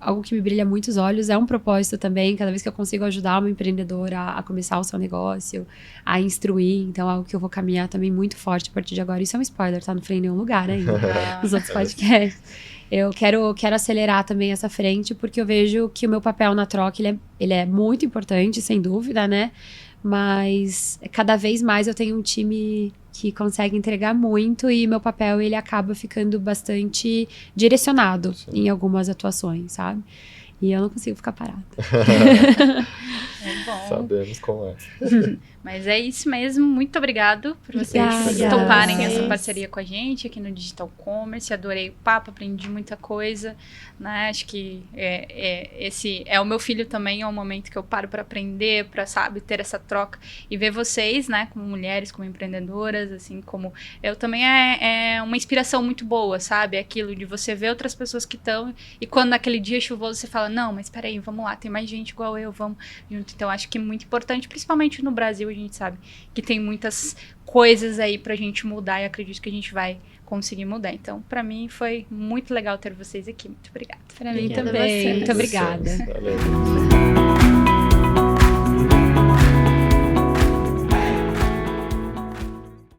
Algo que me brilha muito os olhos, é um propósito também, cada vez que eu consigo ajudar uma empreendedora a começar o seu negócio, a instruir, então é algo que eu vou caminhar também muito forte a partir de agora. Isso é um spoiler, tá? Não falei em nenhum lugar ainda, nos outros podcasts. Eu quero acelerar também essa frente, porque eu vejo que o meu papel na Troc, ele é muito importante, sem dúvida, né? Mas cada vez mais eu tenho um time que consegue entregar muito e meu papel ele acaba ficando bastante direcionado em algumas atuações, sabe? E eu não consigo ficar parada. É bom. Sabemos como é. Mas é isso mesmo. Muito obrigado por vocês toparem essa parceria com a gente aqui no Digital Commerce. Adorei o papo, aprendi muita coisa, né? Acho que esse é o meu filho também, é um momento que eu paro para aprender, para, sabe, ter essa troca e ver vocês, né, como mulheres, como empreendedoras, assim como eu também é uma inspiração muito boa, sabe? Aquilo de você ver outras pessoas que estão e quando naquele dia chuvoso você fala, não, mas peraí, vamos lá, tem mais gente igual eu, vamos junto. Então acho que é muito importante, principalmente no Brasil, a gente sabe que tem muitas coisas aí pra gente mudar e acredito que a gente vai conseguir mudar. Então, pra mim, foi muito legal ter vocês aqui. Muito obrigada. Pra mim também. Muito obrigada. Valeu.